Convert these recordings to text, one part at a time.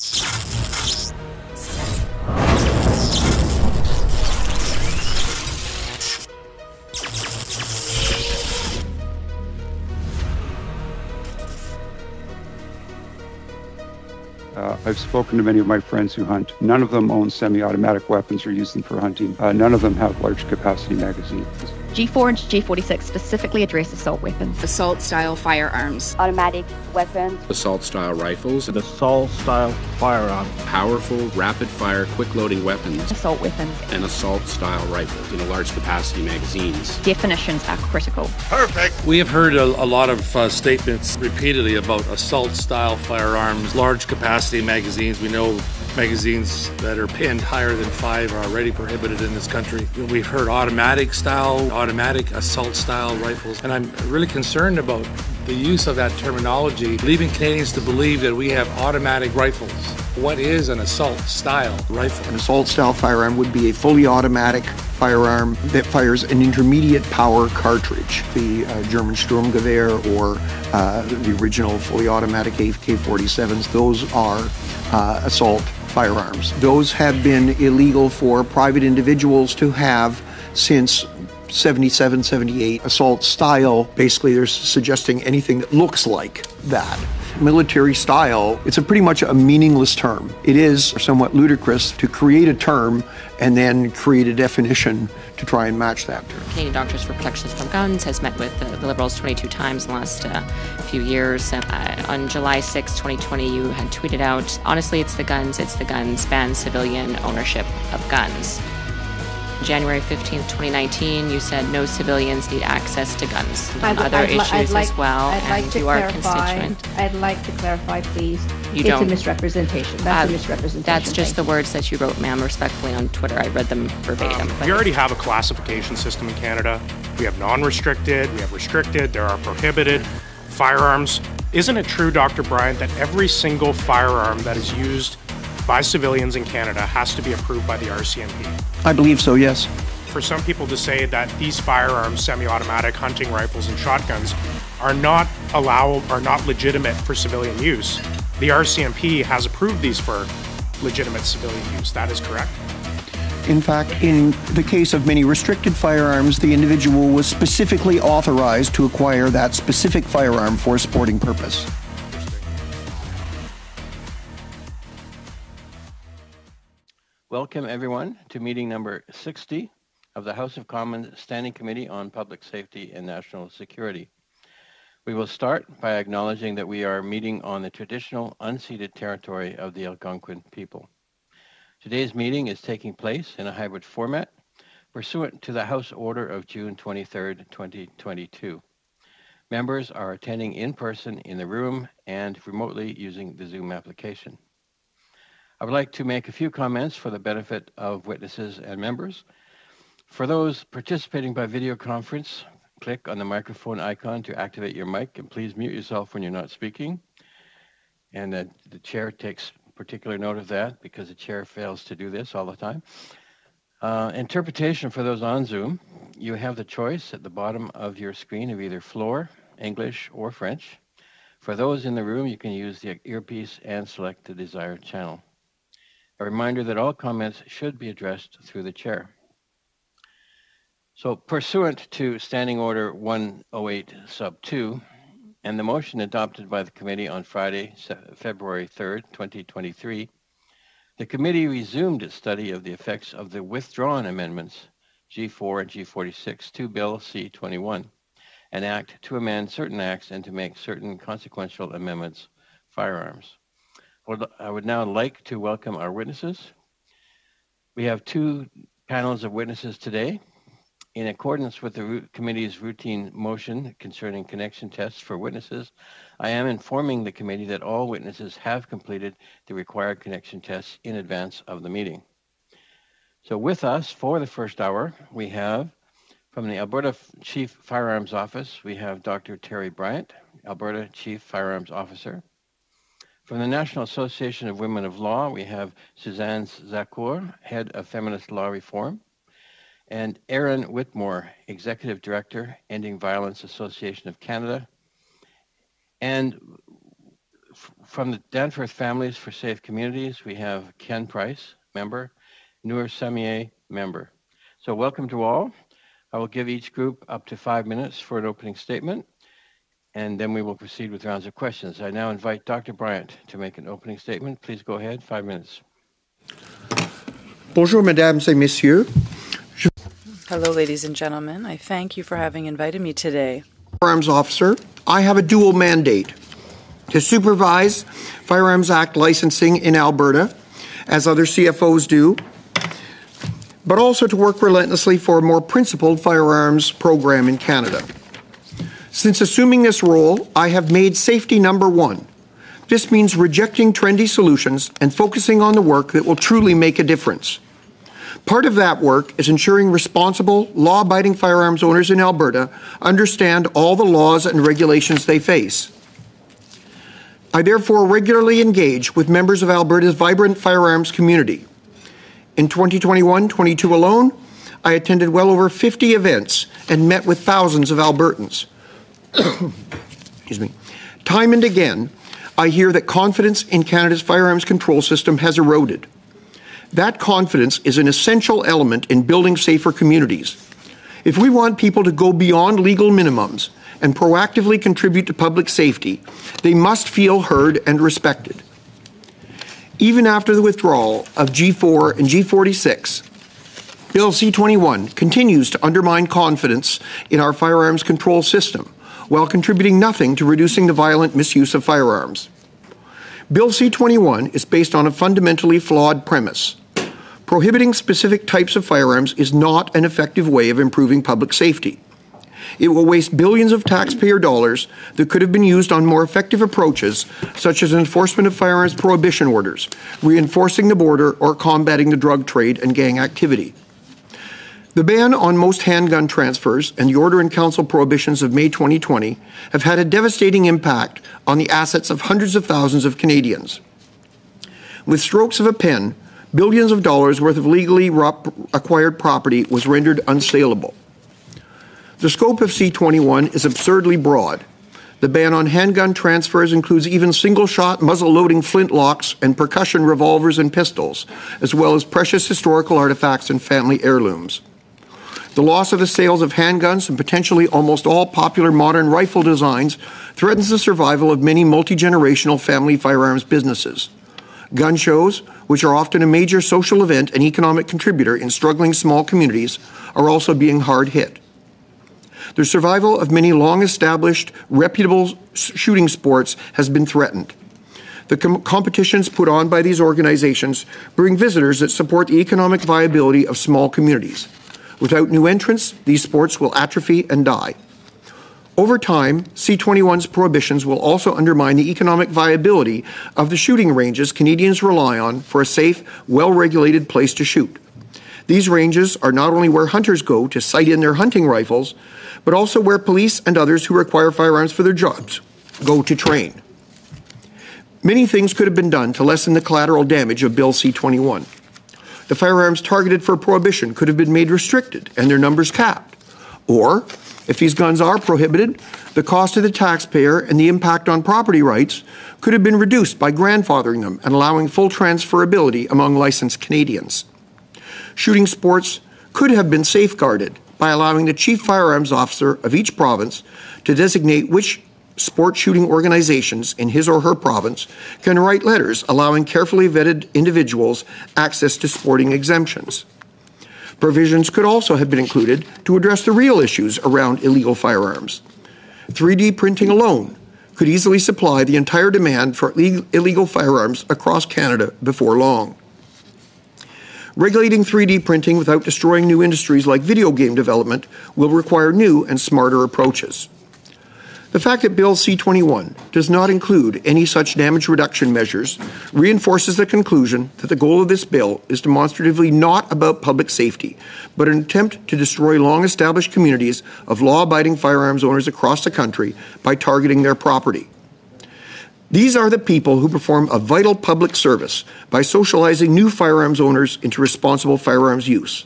I've spoken to many of my friends who hunt. None of them own semi-automatic weapons or use them for hunting. None of them have large capacity magazines. G4 and G46 specifically address assault weapons. Assault-style firearms. Automatic weapons. Assault-style rifles. An assault-style firearm. Powerful, rapid-fire, quick-loading weapons. Assault weapons. And assault-style rifles, large capacity magazines. Definitions are critical. Perfect! We have heard a lot of statements repeatedly about assault-style firearms, large capacity magazines. We know magazines that are pinned higher than 5 are already prohibited in this country. We've heard automatic assault style rifles, and I'm really concerned about the use of that terminology, leaving Canadians to believe that we have automatic rifles. What is an assault style rifle? An assault style firearm would be a fully automatic firearm that fires an intermediate power cartridge. The German Sturmgewehr or the original fully automatic AK-47s, those are assault firearms. Those have been illegal for private individuals to have since 77, 78. Assault style, basically they're suggesting anything that looks like that. Military style, it's pretty much a meaningless term. It is somewhat ludicrous to create a term and then create a definition to try and match that term. Canadian Doctors for Protections from Guns has met with the Liberals 22 times in the last few years. On July 6, 2020, you had tweeted out, "Honestly, it's the guns, ban civilian ownership of guns." January 15th, 2019, you said no civilians need access to guns. Other issues as well, and you are a constituent. I'd like to clarify, please. It's a misrepresentation. That's a misrepresentation. That's just the words that you wrote, ma'am, respectfully on Twitter. I read them verbatim. We already have a classification system in Canada. We have non-restricted, we have restricted, there are prohibited firearms. Isn't it true, Dr. Bryant, that every single firearm that is used by civilians in Canada has to be approved by the RCMP? I believe so, yes. For some people to say that these firearms, semi-automatic hunting rifles and shotguns, are not legitimate for civilian use, the RCMP has approved these for legitimate civilian use. That is correct? In fact, in the case of many restricted firearms, the individual was specifically authorized to acquire that specific firearm for a sporting purpose. Welcome, everyone, to meeting number 60 of the House of Commons Standing Committee on Public Safety and National Security. We will start by acknowledging that we are meeting on the traditional unceded territory of the Algonquin people. Today's meeting is taking place in a hybrid format pursuant to the House Order of June 23rd, 2022. Members are attending in person in the room and remotely using the Zoom application. I would like to make a few comments for the benefit of witnesses and members. For those participating by video conference, click on the microphone icon to activate your mic, and please mute yourself when you're not speaking. And the chair takes particular note of that because the chair fails to do this all the time. Interpretation for those on Zoom, you have the choice at the bottom of your screen of either floor, English, or French. For those in the room, you can use the earpiece and select the desired channel. A reminder that all comments should be addressed through the chair. So pursuant to Standing Order 108 sub 2 and the motion adopted by the committee on Friday, February 3rd, 2023, the committee resumed its study of the effects of the withdrawn amendments G4 and G46 to Bill C-21, an act to amend certain acts and to make certain consequential amendments firearms. I would now like to welcome our witnesses. We have two panels of witnesses today. In accordance with the committee's routine motion concerning connection tests for witnesses, I am informing the committee that all witnesses have completed the required connection tests in advance of the meeting. So with us for the first hour, we have from the Alberta Chief Firearms Office, we have Dr. Teri Bryant, Alberta Chief Firearms Officer. From the National Association of Women of Law, we have Suzanne Zakour, Head of Feminist Law Reform, and Erin Whitmore, Executive Director, Ending Violence Association of Canada. And from the Danforth Families for Safe Communities, we have Ken Price, member, Noor Samiei, member. So welcome to all. I will give each group up to 5 minutes for an opening statement, and then we will proceed with rounds of questions. I now invite Dr. Bryant to make an opening statement. Please go ahead, 5 minutes. Bonjour, mesdames et messieurs. Hello, ladies and gentlemen. I thank you for having invited me today. Firearms officer, I have a dual mandate to supervise Firearms Act licensing in Alberta, as other CFOs do, but also to work relentlessly for a more principled firearms program in Canada. Since assuming this role, I have made safety number one. This means rejecting trendy solutions and focusing on the work that will truly make a difference. Part of that work is ensuring responsible, law-abiding firearms owners in Alberta understand all the laws and regulations they face. I therefore regularly engage with members of Alberta's vibrant firearms community. In 2021-22 alone, I attended well over 50 events and met with thousands of Albertans. Excuse me. Time and again, I hear that confidence in Canada's firearms control system has eroded. That confidence is an essential element in building safer communities. If we want people to go beyond legal minimums and proactively contribute to public safety, they must feel heard and respected. Even after the withdrawal of G4 and G46, Bill C-21 continues to undermine confidence in our firearms control system while contributing nothing to reducing the violent misuse of firearms. Bill C-21 is based on a fundamentally flawed premise. Prohibiting specific types of firearms is not an effective way of improving public safety. It will waste billions of taxpayer dollars that could have been used on more effective approaches, such as enforcement of firearms prohibition orders, reinforcing the border, or combating the drug trade and gang activity. The ban on most handgun transfers and the Order in Council prohibitions of May 2020 have had a devastating impact on the assets of hundreds of thousands of Canadians. With strokes of a pen, billions of dollars worth of legally acquired property was rendered unsaleable. The scope of C-21 is absurdly broad. The ban on handgun transfers includes even single-shot muzzle-loading flintlocks and percussion revolvers and pistols, as well as precious historical artifacts and family heirlooms. The loss of the sales of handguns and potentially almost all popular modern rifle designs threatens the survival of many multi-generational family firearms businesses. Gun shows, which are often a major social event and economic contributor in struggling small communities, are also being hard hit. The survival of many long-established, reputable shooting sports has been threatened. The competitions put on by these organizations bring visitors that support the economic viability of small communities. Without new entrants, these sports will atrophy and die. Over time, C-21's prohibitions will also undermine the economic viability of the shooting ranges Canadians rely on for a safe, well-regulated place to shoot. These ranges are not only where hunters go to sight in their hunting rifles, but also where police and others who require firearms for their jobs go to train. Many things could have been done to lessen the collateral damage of Bill C-21. The firearms targeted for prohibition could have been made restricted and their numbers capped. Or, if these guns are prohibited, the cost to the taxpayer and the impact on property rights could have been reduced by grandfathering them and allowing full transferability among licensed Canadians. Shooting sports could have been safeguarded by allowing the chief firearms officer of each province to designate which sport shooting organizations in his or her province can write letters allowing carefully vetted individuals access to sporting exemptions. Provisions could also have been included to address the real issues around illegal firearms. 3D printing alone could easily supply the entire demand for illegal firearms across Canada before long. Regulating 3D printing without destroying new industries like video game development will require new and smarter approaches. The fact that Bill C-21 does not include any such damage reduction measures reinforces the conclusion that the goal of this bill is demonstratively not about public safety, but an attempt to destroy long-established communities of law-abiding firearms owners across the country by targeting their property. These are the people who perform a vital public service by socializing new firearms owners into responsible firearms use.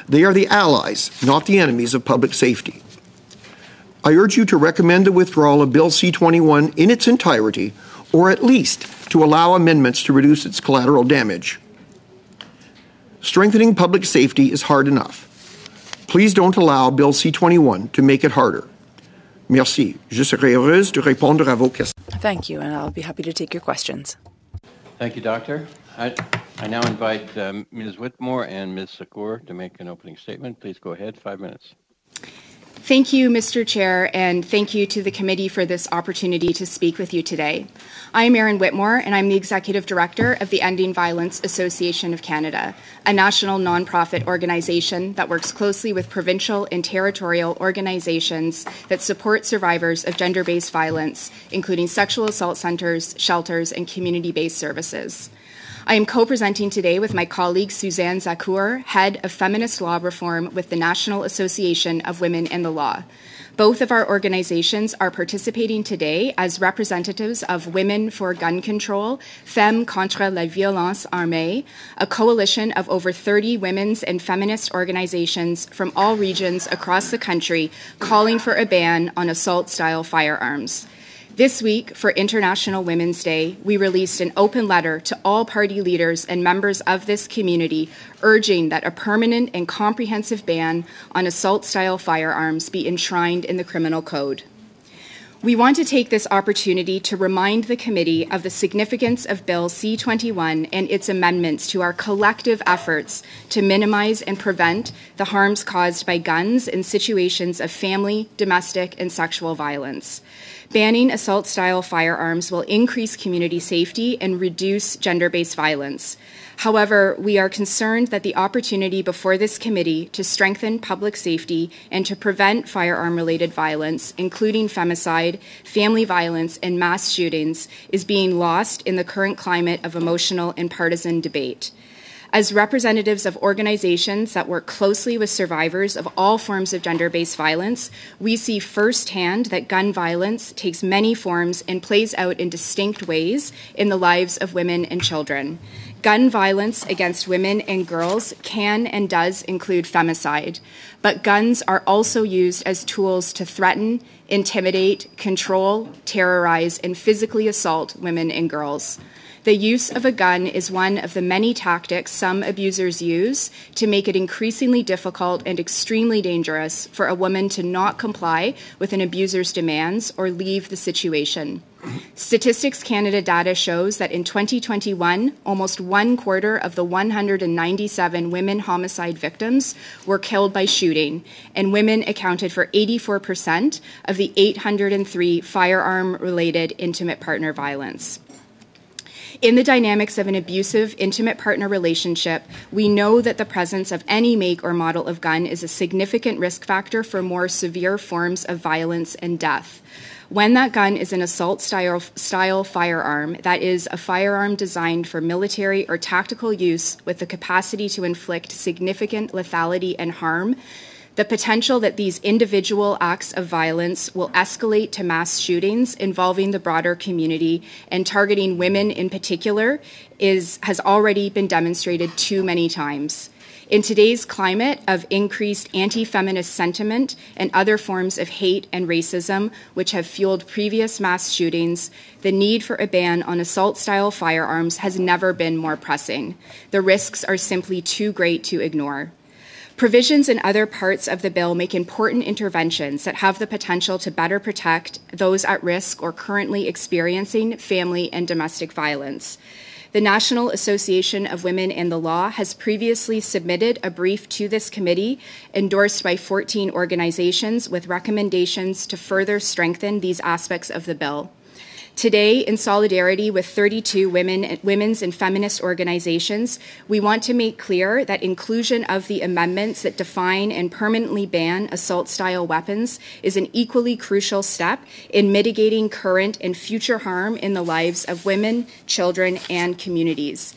They are the allies, not the enemies of public safety. I urge you to recommend the withdrawal of Bill C-21 in its entirety or at least to allow amendments to reduce its collateral damage. Strengthening public safety is hard enough. Please don't allow Bill C-21 to make it harder. Merci. Je serai heureuse de répondre à vos questions. Thank you, and I'll be happy to take your questions. Thank you, Doctor. I now invite Ms. Whitmore and Ms. Secours to make an opening statement. Please go ahead, 5 minutes. Thank you, Mr. Chair, and thank you to the committee for this opportunity to speak with you today. I'm Erin Whitmore, and I'm the Executive Director of the Ending Violence Association of Canada, a national nonprofit organization that works closely with provincial and territorial organizations that support survivors of gender-based violence, including sexual assault centres, shelters, and community-based services. I am co-presenting today with my colleague Suzanne Zakour, Head of Feminist Law Reform with the National Association of Women in the Law. Both of our organizations are participating today as representatives of Women for Gun Control, Femmes contre la violence armée, a coalition of over 30 women's and feminist organizations from all regions across the country calling for a ban on assault-style firearms. This week, for International Women's Day, we released an open letter to all party leaders and members of this community urging that a permanent and comprehensive ban on assault-style firearms be enshrined in the Criminal Code. We want to take this opportunity to remind the committee of the significance of Bill C-21 and its amendments to our collective efforts to minimize and prevent the harms caused by guns in situations of family, domestic, and sexual violence. Banning assault-style firearms will increase community safety and reduce gender-based violence. However, we are concerned that the opportunity before this committee to strengthen public safety and to prevent firearm-related violence, including femicide, family violence, and mass shootings, is being lost in the current climate of emotional and partisan debate. As representatives of organizations that work closely with survivors of all forms of gender-based violence, we see firsthand that gun violence takes many forms and plays out in distinct ways in the lives of women and children. Gun violence against women and girls can and does include femicide, but guns are also used as tools to threaten, intimidate, control, terrorize, and physically assault women and girls. The use of a gun is one of the many tactics some abusers use to make it increasingly difficult and extremely dangerous for a woman to not comply with an abuser's demands or leave the situation. Statistics Canada data shows that in 2021, almost 1/4 of the 197 women homicide victims were killed by shooting, and women accounted for 84% of the 803 firearm-related intimate partner violence. In the dynamics of an abusive, intimate partner relationship, we know that the presence of any make or model of gun is a significant risk factor for more severe forms of violence and death. When that gun is an assault-style firearm, that is, a firearm designed for military or tactical use with the capacity to inflict significant lethality and harm, the potential that these individual acts of violence will escalate to mass shootings involving the broader community and targeting women in particular has already been demonstrated too many times. In today's climate of increased anti-feminist sentiment and other forms of hate and racism, which have fueled previous mass shootings, the need for a ban on assault-style firearms has never been more pressing. The risks are simply too great to ignore. Provisions in other parts of the bill make important interventions that have the potential to better protect those at risk or currently experiencing family and domestic violence. The National Association of Women in the Law has previously submitted a brief to this committee, endorsed by 14 organizations, with recommendations to further strengthen these aspects of the bill. Today, in solidarity with 32 women's and feminist organizations, we want to make clear that inclusion of the amendments that define and permanently ban assault-style weapons is an equally crucial step in mitigating current and future harm in the lives of women, children, and communities.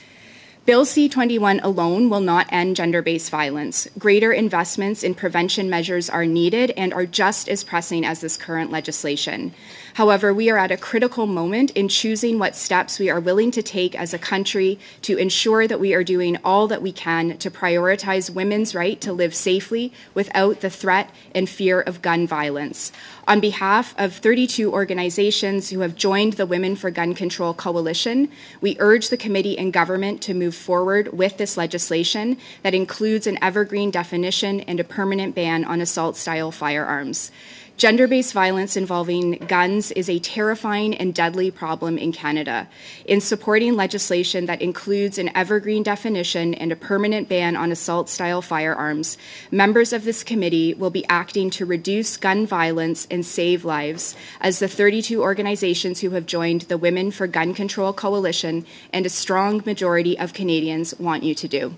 Bill C-21 alone will not end gender-based violence. Greater investments in prevention measures are needed and are just as pressing as this current legislation. However, we are at a critical moment in choosing what steps we are willing to take as a country to ensure that we are doing all that we can to prioritize women's right to live safely without the threat and fear of gun violence. On behalf of 32 organizations who have joined the Women for Gun Control Coalition, we urge the committee and government to move forward with this legislation that includes an evergreen definition and a permanent ban on assault-style firearms. Gender-based violence involving guns is a terrifying and deadly problem in Canada. In supporting legislation that includes an evergreen definition and a permanent ban on assault-style firearms, members of this committee will be acting to reduce gun violence and save lives, as the 32 organizations who have joined the Women for Gun Control Coalition and a strong majority of Canadians want you to do.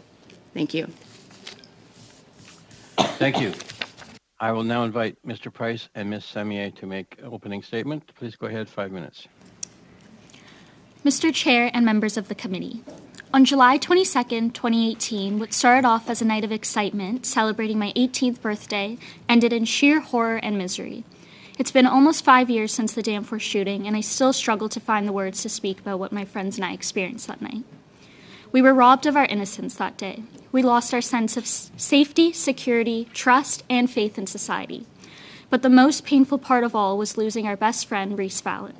Thank you. Thank you. I will now invite Mr. Price and Ms. Samiei to make an opening statement. Please go ahead, 5 minutes. Mr. Chair and members of the committee, on July 22, 2018, what started off as a night of excitement, celebrating my 18th birthday, ended in sheer horror and misery. It's been almost 5 years since the Danforth shooting, and I still struggle to find the words to speak about what my friends and I experienced that night. We were robbed of our innocence that day. We lost our sense of safety, security, trust, and faith in society. But the most painful part of all was losing our best friend, Reese Fallon.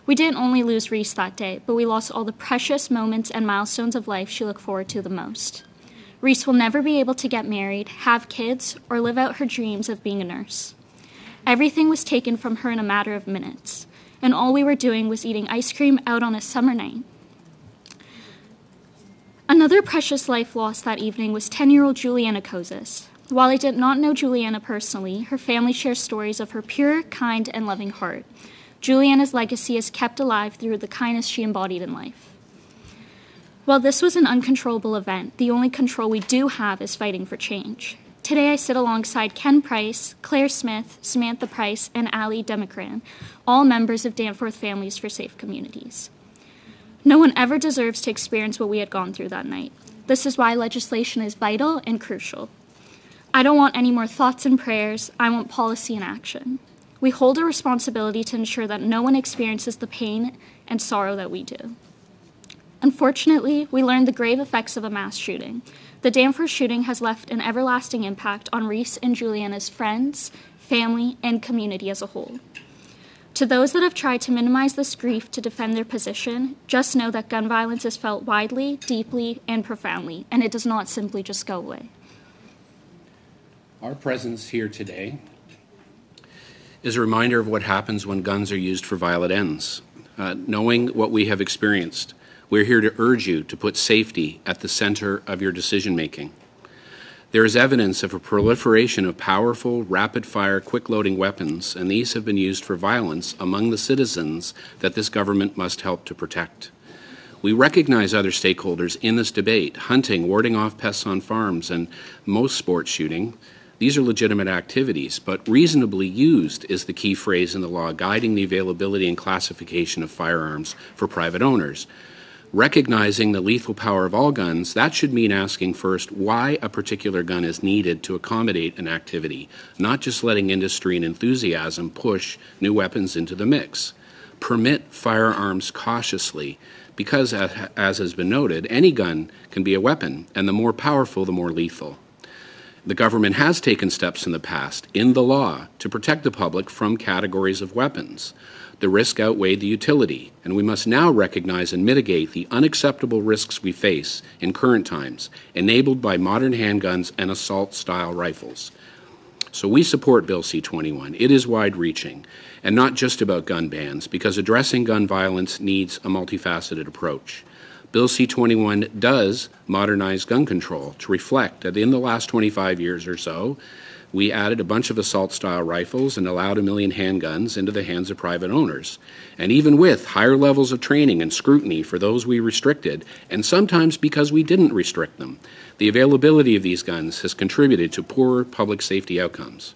We didn't only lose Reese that day, but we lost all the precious moments and milestones of life she looked forward to the most. Reese will never be able to get married, have kids, or live out her dreams of being a nurse. Everything was taken from her in a matter of minutes, and all we were doing was eating ice cream out on a summer night. Another precious life lost that evening was 10-year-old Juliana Kozis. While I did not know Juliana personally, her family shares stories of her pure, kind, and loving heart. Juliana's legacy is kept alive through the kindness she embodied in life. While this was an uncontrollable event, the only control we do have is fighting for change. Today I sit alongside Ken Price, Claire Smith, Samantha Price, and Ali Democran, all members of Danforth Families for Safe Communities. No one ever deserves to experience what we had gone through that night. This is why legislation is vital and crucial. I don't want any more thoughts and prayers. I want policy and action. We hold a responsibility to ensure that no one experiences the pain and sorrow that we do. Unfortunately, we learned the grave effects of a mass shooting. The Danforth shooting has left an everlasting impact on Reese and Juliana's friends, family, and community as a whole. To those that have tried to minimize this grief to defend their position, just know that gun violence is felt widely, deeply, and profoundly, and it does not simply just go away. Our presence here today is a reminder of what happens when guns are used for violent ends. Knowing what we have experienced, we're here to urge you to put safety at the center of your decision-making. There is evidence of a proliferation of powerful, rapid-fire, quick-loading weapons, and these have been used for violence among the citizens that this government must help to protect. We recognize other stakeholders in this debate: hunting, warding off pests on farms, and most sports shooting. These are legitimate activities, but reasonably used is the key phrase in the law guiding the availability and classification of firearms for private owners. Recognizing the lethal power of all guns, that should mean asking first why a particular gun is needed to accommodate an activity, not just letting industry and enthusiasm push new weapons into the mix. Permit firearms cautiously, because, as has been noted, any gun can be a weapon, and the more powerful, the more lethal. The government has taken steps in the past, in the law, to protect the public from categories of weapons. The risk outweighed the utility, and we must now recognize and mitigate the unacceptable risks we face in current times, enabled by modern handguns and assault-style rifles. So we support Bill C-21. It is wide-reaching, and not just about gun bans, because addressing gun violence needs a multifaceted approach. Bill C-21 does modernize gun control to reflect that in the last 25 years or so, we added a bunch of assault-style rifles and allowed 1 million handguns into the hands of private owners. And even with higher levels of training and scrutiny for those we restricted, and sometimes because we didn't restrict them, the availability of these guns has contributed to poorer public safety outcomes.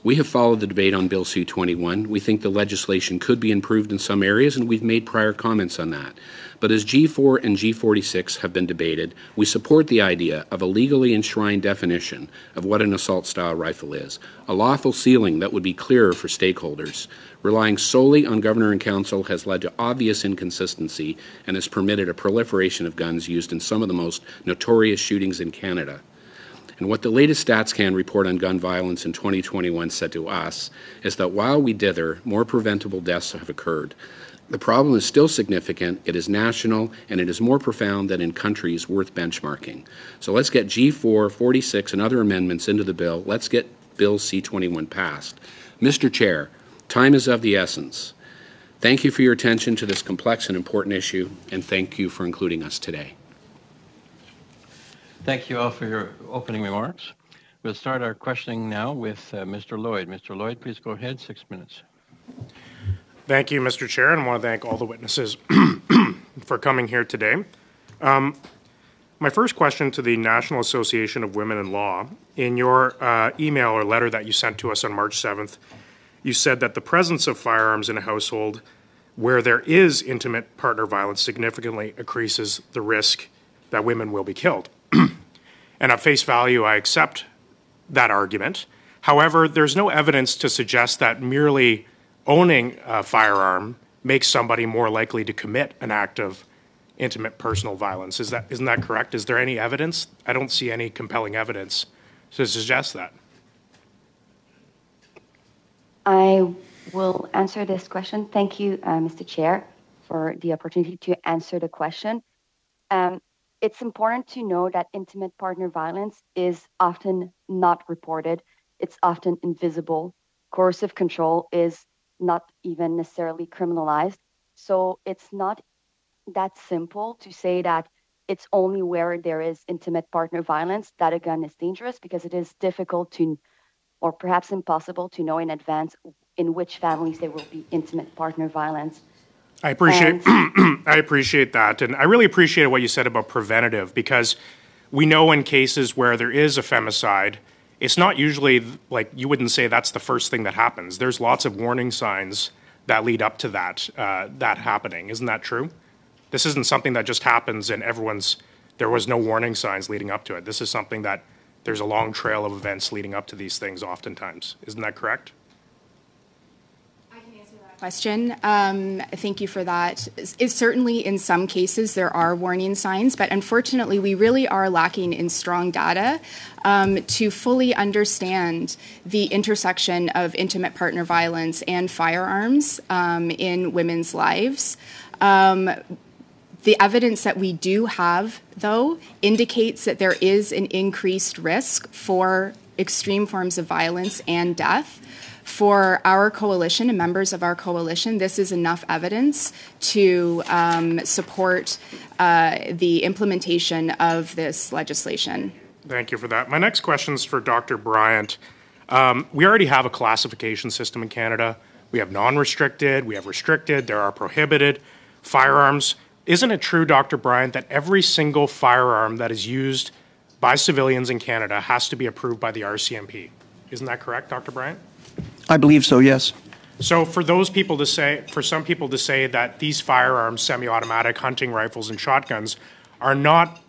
We have followed the debate on Bill C-21. We think the legislation could be improved in some areas, and we've made prior comments on that. But as G4 and G46 have been debated, we support the idea of a legally enshrined definition of what an assault-style rifle is, a lawful ceiling that would be clearer for stakeholders. Relying solely on Governor and Council has led to obvious inconsistency and has permitted a proliferation of guns used in some of the most notorious shootings in Canada. And what the latest StatsCan report on gun violence in 2021 said to us is that while we dither, more preventable deaths have occurred. The problem is still significant, it is national, and it is more profound than in countries worth benchmarking. So let's get G4, 46, and other amendments into the bill. Let's get Bill C-21 passed. Mr. Chair, time is of the essence. Thank you for your attention to this complex and important issue, and thank you for including us today. Thank you all for your opening remarks. We'll start our questioning now with Mr. Lloyd. Mr. Lloyd, please go ahead, 6 minutes. Thank you, Mr. Chair, and I want to thank all the witnesses for coming here today. My first question to the National Association of Women in Law, in your email or letter that you sent to us on March 7th, you said that the presence of firearms in a household where there is intimate partner violence significantly increases the risk that women will be killed. And at face value, I accept that argument. However, there's no evidence to suggest that merely owning a firearm makes somebody more likely to commit an act of intimate personal violence. Isn't that correct? Is there any evidence? I don't see any compelling evidence to suggest that. I will answer this question. Thank you, Mr. Chair, for the opportunity to answer the question. It's important to know that intimate partner violence is often not reported. It's often invisible. Coercive control is not even necessarily criminalized. So it's not that simple to say that it's only where there is intimate partner violence that a gun is dangerous, because it is difficult to, or perhaps impossible to know in advance in which families there will be intimate partner violence. I appreciate that. And I really appreciate what you said about preventative, because we know in cases where there is a femicide, it's not usually like you wouldn't say that's the first thing that happens. There's lots of warning signs that lead up to that happening. Isn't that true? This isn't something that just happens and there was no warning signs leading up to it. This is something that there's a long trail of events leading up to these things oftentimes. Isn't that correct? Question. Thank you for that. It's certainly in some cases there are warning signs, but unfortunately we really are lacking in strong data to fully understand the intersection of intimate partner violence and firearms in women's lives. The evidence that we do have, though, indicates that there is an increased risk for extreme forms of violence and death. For our coalition and members of our coalition, this is enough evidence to support the implementation of this legislation. Thank you for that. My next question is for Dr. Bryant. We already have a classification system in Canada. We have non-restricted, we have restricted, there are prohibited firearms. Isn't it true, Dr. Bryant, that every single firearm that is used by civilians in Canada has to be approved by the RCMP? Isn't that correct, Dr. Bryant? I believe so, yes. So for some people to say that these firearms, semi-automatic hunting rifles and shotguns, are not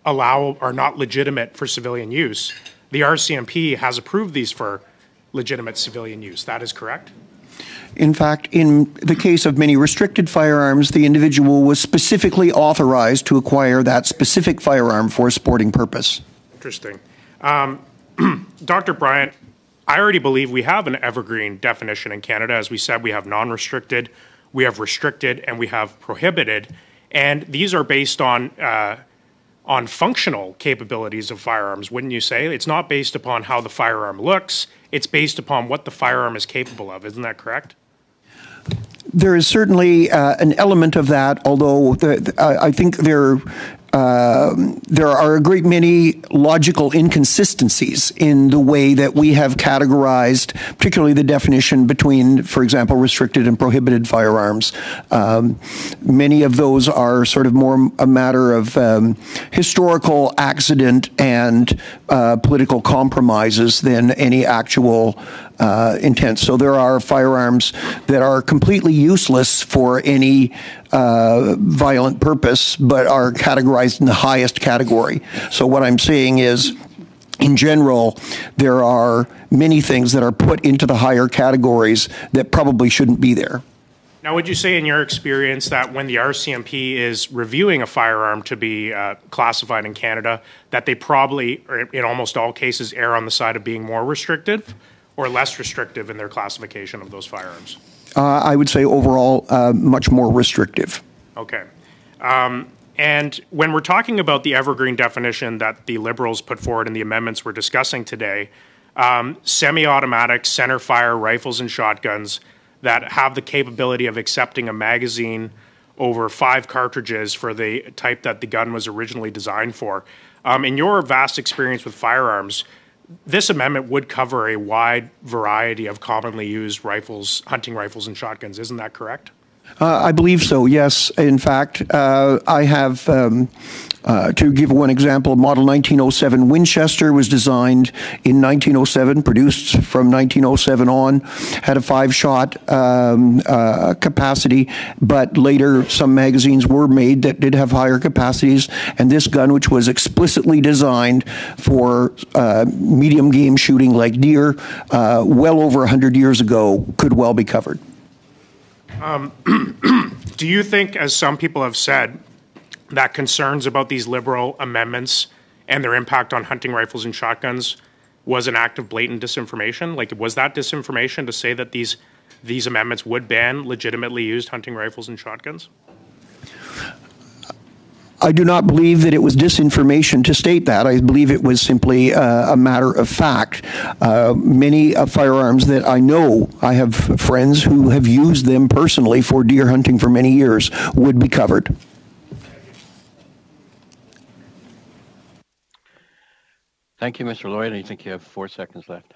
legitimate for civilian use, the RCMP has approved these for legitimate civilian use. That is correct? In fact, in the case of many restricted firearms, the individual was specifically authorized to acquire that specific firearm for a sporting purpose. Interesting. Dr. Bryant, I already believe we have an evergreen definition in Canada. As we said, we have non-restricted, we have restricted, and we have prohibited. And these are based on functional capabilities of firearms, wouldn't you say? It's not based upon how the firearm looks. It's based upon what the firearm is capable of. Isn't that correct? There is certainly an element of that, although I think there are a great many logical inconsistencies in the way that we have categorized, particularly the definition between, for example, restricted and prohibited firearms. Many of those are sort of more a matter of historical accident and political compromises than any actual intent. So there are firearms that are completely useless for any violent purpose, but are categorized in the highest category. So what I'm saying is, in general, there are many things that are put into the higher categories that probably shouldn't be there. Now, would you say in your experience that when the RCMP is reviewing a firearm to be classified in Canada, that they probably, or in almost all cases, err on the side of being more restrictive or less restrictive in their classification of those firearms? I would say overall much more restrictive. Okay. And when we're talking about the evergreen definition that the Liberals put forward in the amendments we're discussing today, semi-automatic center-fire rifles and shotguns that have the capability of accepting a magazine over 5 cartridges for the type that the gun was originally designed for. In your vast experience with firearms, this amendment would cover a wide variety of commonly used rifles, hunting rifles and shotguns. Isn't that correct? I believe so, yes. In fact, I have, to give one example, Model 1907 Winchester was designed in 1907, produced from 1907 on, had a 5-shot capacity, but later some magazines were made that did have higher capacities, and this gun, which was explicitly designed for medium game shooting like deer, well over 100 years ago, could well be covered. Do you think, as some people have said, that concerns about these Liberal amendments and their impact on hunting rifles and shotguns was an act of blatant disinformation? Like, was that disinformation to say that these amendments would ban legitimately used hunting rifles and shotguns? I do not believe that it was disinformation to state that. I believe it was simply a matter of fact. Many firearms that I know, I have friends who have used them personally for deer hunting for many years, would be covered. Thank you, Mr. Lloyd. I think you have 4 seconds left.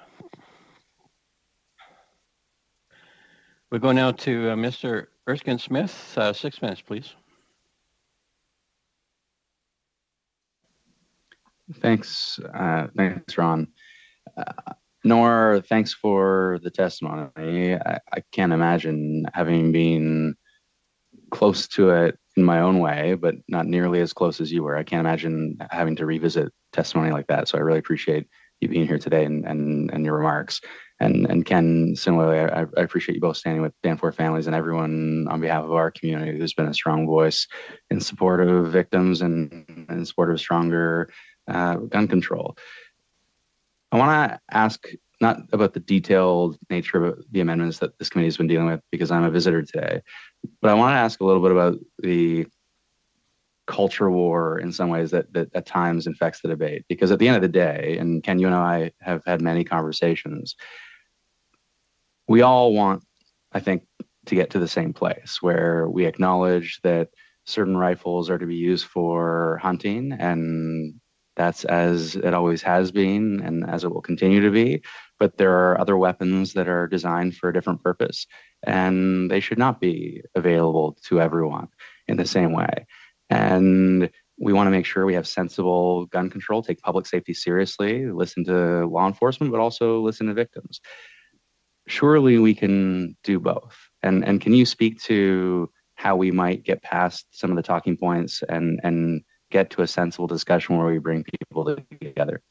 We go now to Mr. Erskine-Smith. 6 minutes, please. Thanks, Ron. Noor, thanks for the testimony. I can't imagine having been close to it in my own way, but not nearly as close as you were. I can't imagine having to revisit testimony like that. So I really appreciate you being here today and your remarks. And Ken, similarly, I appreciate you both standing with Danforth families and everyone on behalf of our community who's been a strong voice in support of victims and in support of stronger gun control. I want to ask not about the detailed nature of the amendments that this committee has been dealing with because I'm a visitor today, but I want to ask a little bit about the culture war in some ways that at times infects the debate. Because at the end of the day, and Ken, you and I have had many conversations, we all want, I think, to get to the same place where we acknowledge that certain rifles are to be used for hunting, and that's as it always has been and as it will continue to be. But there are other weapons that are designed for a different purpose, and they should not be available to everyone in the same way. And we want to make sure we have sensible gun control, take public safety seriously, listen to law enforcement, but also listen to victims. Surely we can do both. And can you speak to how we might get past some of the talking points and get to a sensible discussion where we bring people together?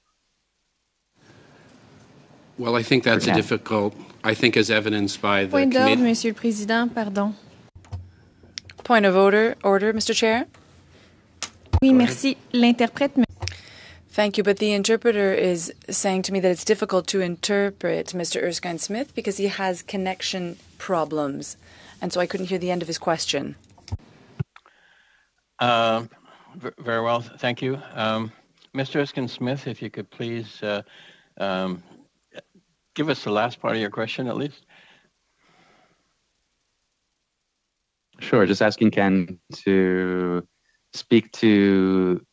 Well, I think that's I think as evidenced by the Point d'ordre, Monsieur le Président, pardon. Point of order, Mr. Chair. Oui, merci. L'interprète. Thank you, but the interpreter is saying to me that it's difficult to interpret Mr. Erskine-Smith because he has connection problems, and so I couldn't hear the end of his question. Very well, thank you. Mr. Erskine-Smith, if you could please give us the last part of your question at least. Sure, just asking Ken to speak to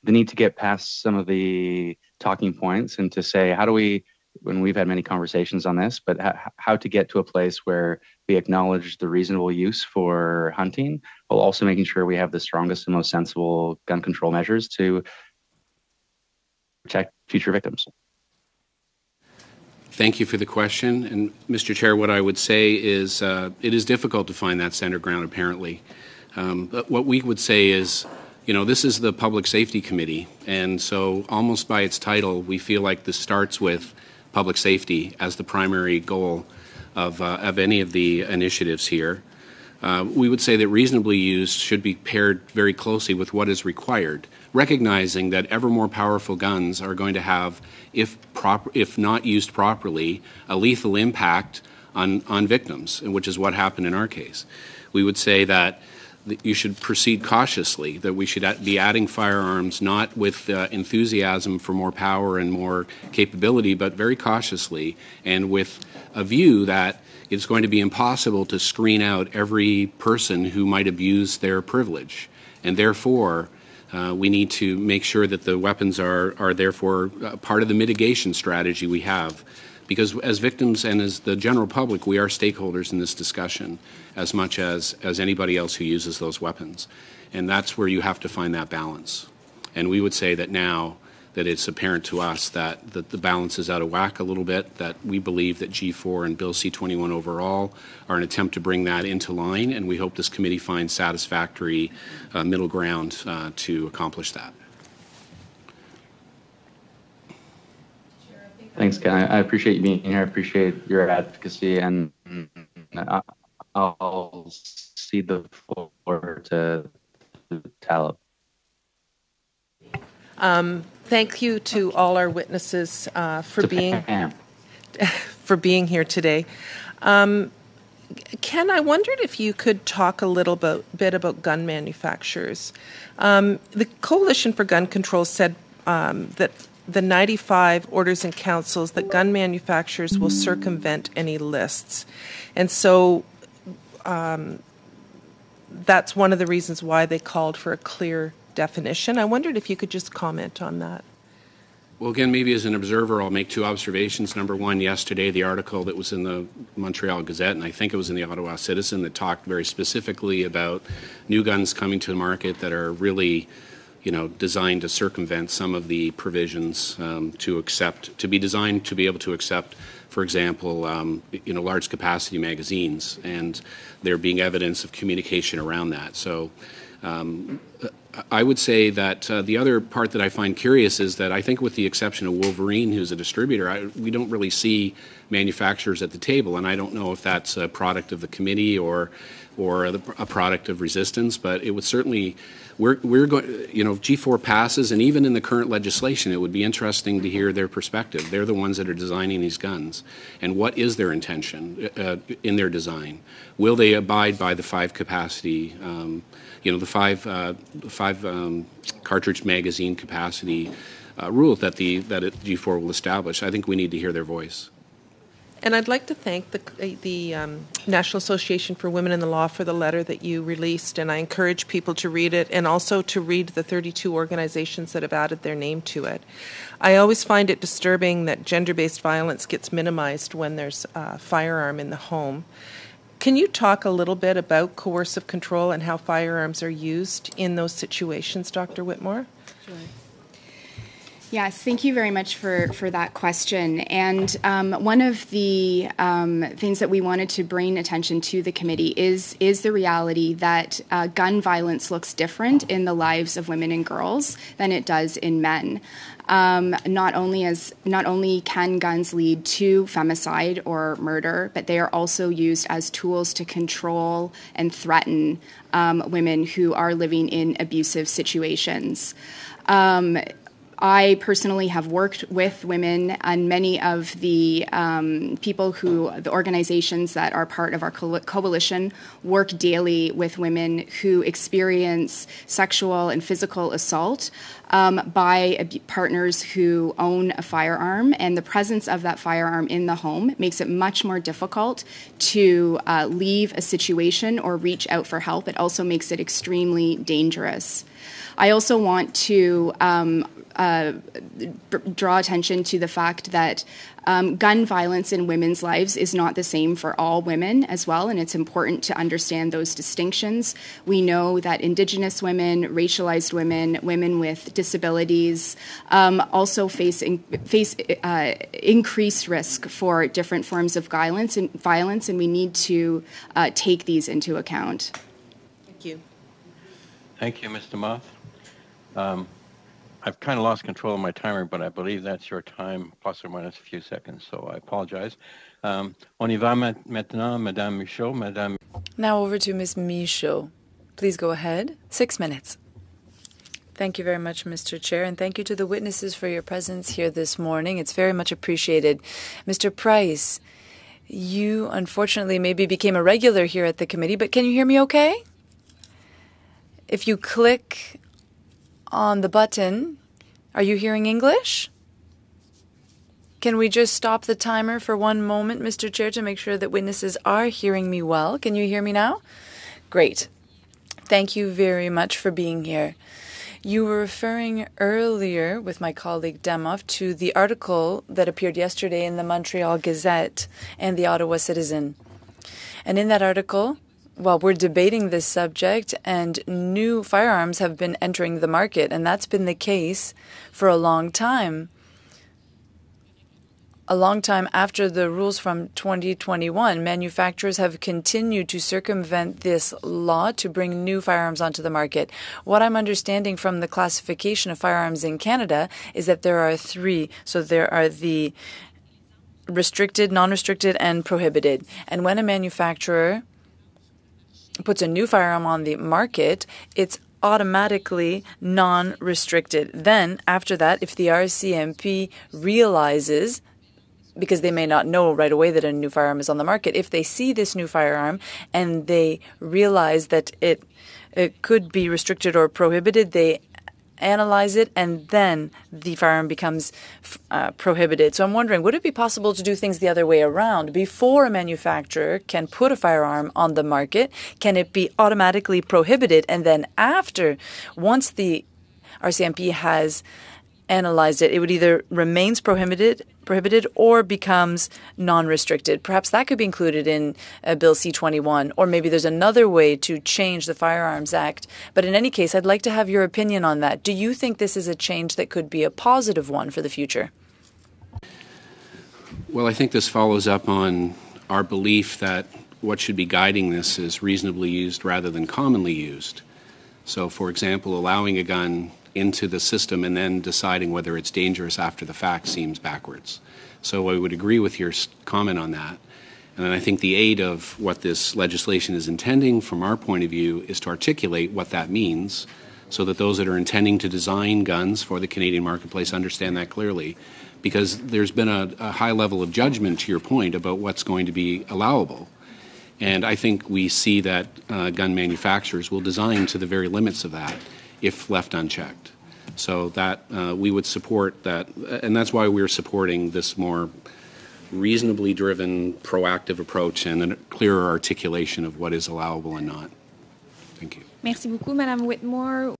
the need to get past some of the talking points and to say, how do we, when we've had many conversations on this, but how to get to a place where we acknowledge the reasonable use for hunting while also making sure we have the strongest and most sensible gun control measures to protect future victims. Thank you for the question. And Mr. Chair, what I would say is it is difficult to find that center ground, apparently. But what we would say is, this is the Public Safety Committee, and so almost by its title, we feel like this starts with public safety as the primary goal of any of the initiatives here. We would say that reasonably used should be paired very closely with what is required, recognizing that ever more powerful guns are going to have, if not used properly, a lethal impact on victims, which is what happened in our case. We would say that you should proceed cautiously, that we should be adding firearms not with enthusiasm for more power and more capability, but very cautiously and with a view that it's going to be impossible to screen out every person who might abuse their privilege. And therefore, we need to make sure that the weapons are therefore part of the mitigation strategy we have. Because as victims and as the general public, we are stakeholders in this discussion as much as anybody else who uses those weapons. And that's where you have to find that balance. And we would say that now that it's apparent to us that the balance is out of whack a little bit, that we believe that G4 and Bill C-21 overall are an attempt to bring that into line, and we hope this committee finds satisfactory middle ground to accomplish that. Thanks, Ken. I appreciate you being here. I appreciate your advocacy, and I'll cede the floor to Taleeb. Thank you to all our witnesses for being here today. Ken, I wondered if you could talk a little bit about gun manufacturers. The Coalition for Gun Control said that the 95 orders and councils that gun manufacturers will circumvent any lists. And so that's one of the reasons why they called for a clear definition. I wondered if you could just comment on that. Well, again, maybe as an observer, I'll make two observations. Number one, yesterday, the article that was in the Montreal Gazette, and I think it was in the Ottawa Citizen, that talked very specifically about new guns coming to the market that are really, designed to circumvent some of the provisions to be designed to be able to accept, for example, large capacity magazines, and there being evidence of communication around that. So I would say that the other part that I find curious is that I think with the exception of Wolverine, who's a distributor, we don't really see manufacturers at the table, and I don't know if that's a product of the committee or a product of resistance, but it would certainly, we're going, if G4 passes, and even in the current legislation, it would be interesting to hear their perspective. They're the ones that are designing these guns, and what is their intention in their design? Will they abide by the 5 capacity, the five cartridge magazine capacity rule that G4 will establish? I think we need to hear their voice. And I'd like to thank the National Association for Women in the Law for the letter that you released, and I encourage people to read it and also to read the 32 organizations that have added their name to it. I always find it disturbing that gender-based violence gets minimized when there's a firearm in the home. Can you talk a little bit about coercive control and how firearms are used in those situations, Dr. Whitmore? Sure. Yes, thank you very much for that question. And one of the things that we wanted to bring attention to the committee is the reality that gun violence looks different in the lives of women and girls than it does in men. Not only can guns lead to femicide or murder, but they are also used as tools to control and threaten women who are living in abusive situations. I personally have worked with women, and many of the the organizations that are part of our coalition work daily with women who experience sexual and physical assault by partners who own a firearm, and the presence of that firearm in the home makes it much more difficult to leave a situation or reach out for help. It also makes it extremely dangerous. I also want to draw attention to the fact that gun violence in women's lives is not the same for all women as well, and it's important to understand those distinctions. We know that Indigenous women, racialized women, women with disabilities also face increased risk for different forms of violence, and we need to take these into account. Thank you. Thank you, Ms. Damoff. I've kind of lost control of my timer, but I believe that's your time, plus or minus a few seconds, so I apologize. On y va maintenant, Madame Michaud. Now over to Ms. Michaud. Please go ahead. 6 minutes. Thank you very much, Mr. Chair, and thank you to the witnesses for your presence here this morning. It's very much appreciated. Mr. Price, you unfortunately maybe became a regular here at the committee, but can you hear me okay? If you click on the button, are you hearing English? Can we just stop the timer for one moment, Mr. Chair, to make sure that witnesses are hearing me well? Can you hear me now? Great. Thank you very much for being here. You were referring earlier with my colleague Damoff to the article that appeared yesterday in the Montreal Gazette and the Ottawa Citizen. And in that article, while we're debating this subject, and new firearms have been entering the market, and that's been the case for a long time. A long time after the rules from 2021, manufacturers have continued to circumvent this law to bring new firearms onto the market. What I'm understanding from the classification of firearms in Canada is that there are 3. So there are the restricted, non-restricted, and prohibited. And when a manufacturer puts a new firearm on the market, it's automatically non-restricted. Then, after that, if the RCMP realizes, because they may not know right away that a new firearm is on the market, if they see this new firearm and they realize that it could be restricted or prohibited, they analyze it, and then the firearm becomes prohibited. So I'm wondering, would it be possible to do things the other way around? Before a manufacturer can put a firearm on the market, can it be automatically prohibited? And then after, once the RCMP has analyzed it, it would either remains prohibited or becomes non-restricted. Perhaps that could be included in Bill C-21, or maybe there's another way to change the Firearms Act. But in any case, I'd like to have your opinion on that. Do you think this is a change that could be a positive one for the future? Well, I think this follows up on our belief that what should be guiding this is reasonably used rather than commonly used. So, for example, allowing a gun into the system and then deciding whether it's dangerous after the fact seems backwards. So I would agree with your comment on that. And then I think the aid of what this legislation is intending from our point of view is to articulate what that means so that those that are intending to design guns for the Canadian marketplace understand that clearly, because there's been a high level of judgment, to your point, about what's going to be allowable. And I think we see that gun manufacturers will design to the very limits of that if left unchecked. So that we would support that, and that's why we're supporting this more reasonably driven, proactive approach and a clearer articulation of what is allowable and not. Thank you. Merci beaucoup, Madame Whitmore.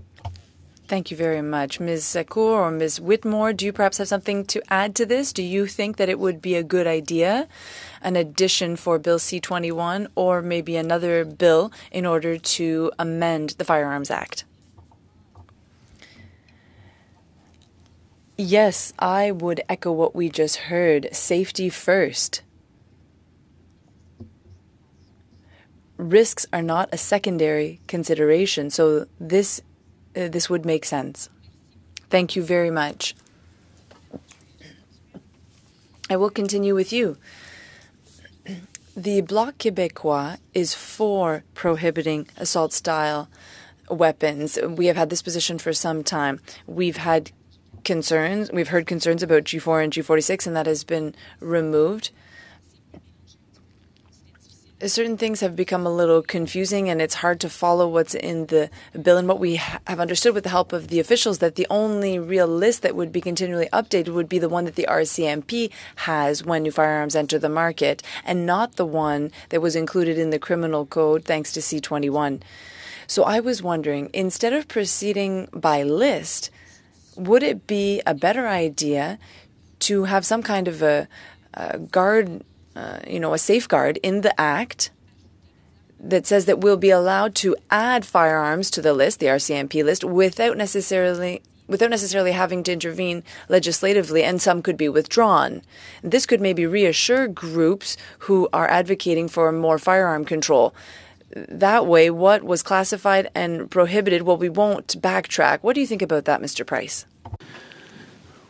Thank you very much. Ms. Secour or Ms. Whitmore, do you perhaps have something to add to this? Do you think that it would be a good idea, an addition for Bill C-21, or maybe another bill in order to amend the Firearms Act? Yes, I would echo what we just heard. Safety first. Risks are not a secondary consideration, so this would make sense. Thank you very much. I will continue with you. The Bloc Québécois is for prohibiting assault-style weapons. We have had this position for some time. We've heard concerns about G4 and G46, and that has been removed. Certain things have become a little confusing, and it's hard to follow what's in the bill. And what we have understood with the help of the officials, that the only real list that would be continually updated would be the one that the RCMP has when new firearms enter the market, and not the one that was included in the criminal code thanks to C-21. So I was wondering, instead of proceeding by list, would it be a better idea to have some kind of a guard, a safeguard in the Act that says that we'll be allowed to add firearms to the list, the RCMP list, without necessarily having to intervene legislatively, and some could be withdrawn. This could maybe reassure groups who are advocating for more firearm control. That way, what was classified and prohibited, well, we won't backtrack. What do you think about that, Mr. Price?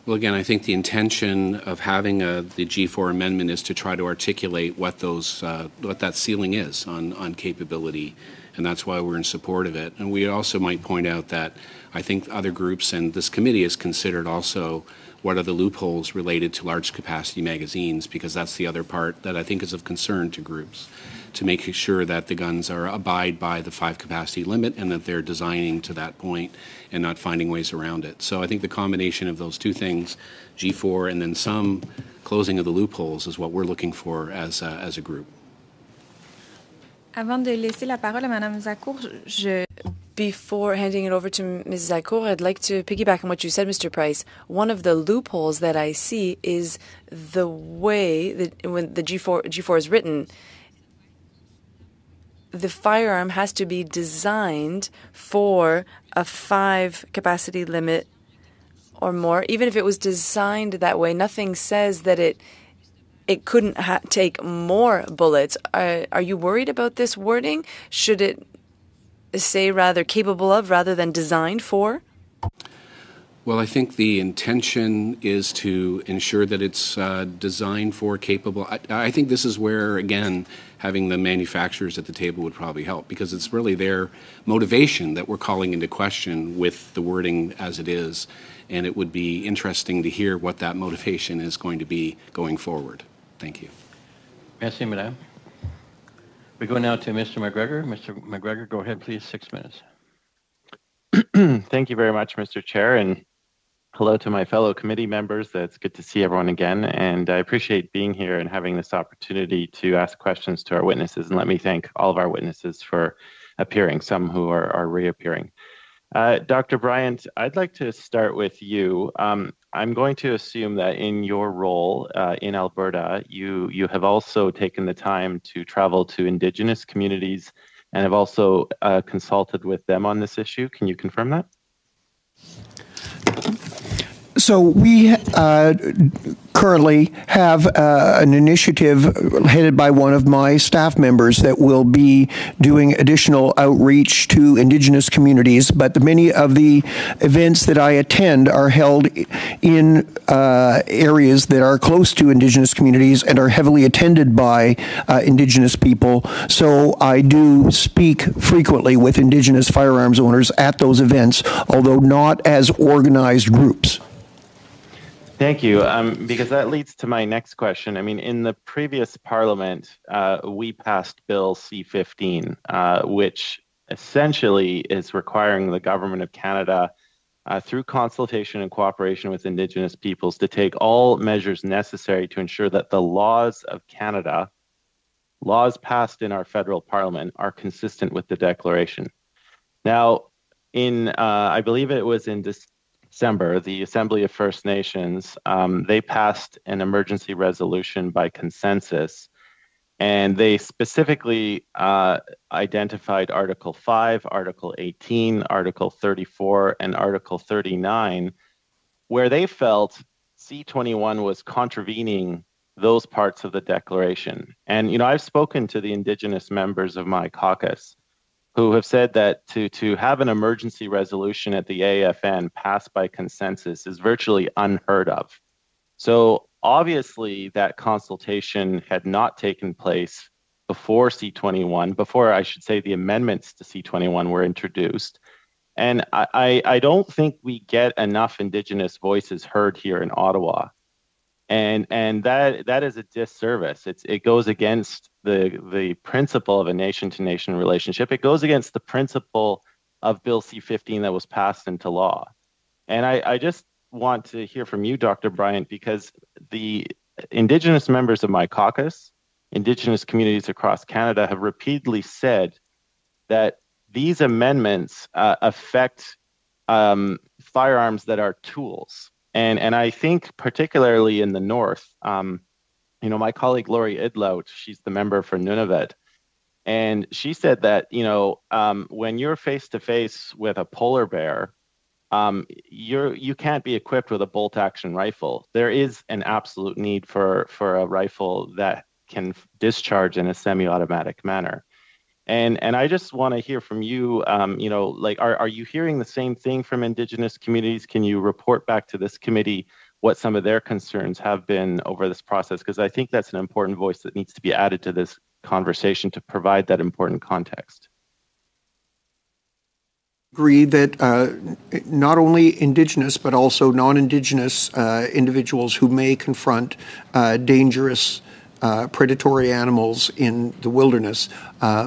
Well, again, I think the intention of having the G4 amendment is to try to articulate what that ceiling is on capability, and that's why we're in support of it. And we also might point out that I think other groups and this committee has considered also what are the loopholes related to large capacity magazines, because that's the other part that I think is of concern to groups, to make sure that the guns abide by the 5 capacity limit and that they're designing to that point and not finding ways around it. So I think the combination of those two things, G4 and then some closing of the loopholes, is what we're looking for as a group. Avant de laisser la parole à Madame Zakour, Before handing it over to Ms. Zakour, I'd like to piggyback on what you said, Mr. Price. One of the loopholes that I see is the way that when the G4 is written, the firearm has to be designed for a 5 capacity limit or more. Even if it was designed that way, nothing says that it couldn't take more bullets. Are you worried about this wording? Should it say rather capable of rather than designed for? Well, I think the intention is to ensure that it's designed for capable. I think this is where, again, having the manufacturers at the table would probably help, because it's really their motivation that we're calling into question with the wording as it is. And it would be interesting to hear what that motivation is going to be going forward. Thank you. Merci, Madame. We go now to Mr. MacGregor. Mr. MacGregor, go ahead, please, 6 minutes. Thank you very much, Mr. Chair, and hello to my fellow committee members. It's good to see everyone again, and I appreciate being here and having this opportunity to ask questions to our witnesses. And let me thank all of our witnesses for appearing, some who are reappearing. Dr. Bryant, I'd like to start with you. I'm going to assume that in your role in Alberta, you have also taken the time to travel to Indigenous communities and have also consulted with them on this issue. Can you confirm that? So we currently have an initiative headed by one of my staff members that will be doing additional outreach to Indigenous communities, but many of the events that I attend are held in areas that are close to Indigenous communities and are heavily attended by Indigenous people. So I do speak frequently with Indigenous firearms owners at those events, although not as organized groups. Thank you, because that leads to my next question. I mean, in the previous Parliament, we passed Bill C-15, which essentially is requiring the Government of Canada, through consultation and cooperation with Indigenous peoples, to take all measures necessary to ensure that the laws of Canada, laws passed in our federal Parliament, are consistent with the Declaration. Now, I believe it was in December, the Assembly of First Nations, they passed an emergency resolution by consensus, and they specifically identified Article 5, Article 18, Article 34, and Article 39, where they felt C-21 was contravening those parts of the Declaration. And, you know, I've spoken to the Indigenous members of my caucus who have said that to have an emergency resolution at the AFN passed by consensus is virtually unheard of. So obviously that consultation had not taken place before C-21, before I should say the amendments to C-21 were introduced. And I don't think we get enough Indigenous voices heard here in Ottawa. And that is a disservice. It goes against the principle of a nation-to-nation relationship. It goes against the principle of Bill C-15 that was passed into law. And I just want to hear from you, Dr. Bryant, because the Indigenous members of my caucus, Indigenous communities across Canada, have repeatedly said that these amendments affect firearms that are tools. And I think particularly in the north, my colleague Lori Idlout, she's the member for Nunavut, and she said that, when you're face to face with a polar bear, you can't be equipped with a bolt action rifle. There is an absolute need for a rifle that can discharge in a semi-automatic manner. And I just want to hear from you, are you hearing the same thing from Indigenous communities? Can you report back to this committee what some of their concerns have been over this process? Because I think that's an important voice that needs to be added to this conversation to provide that important context. Agree that not only Indigenous but also non-Indigenous individuals who may confront dangerous predatory animals in the wilderness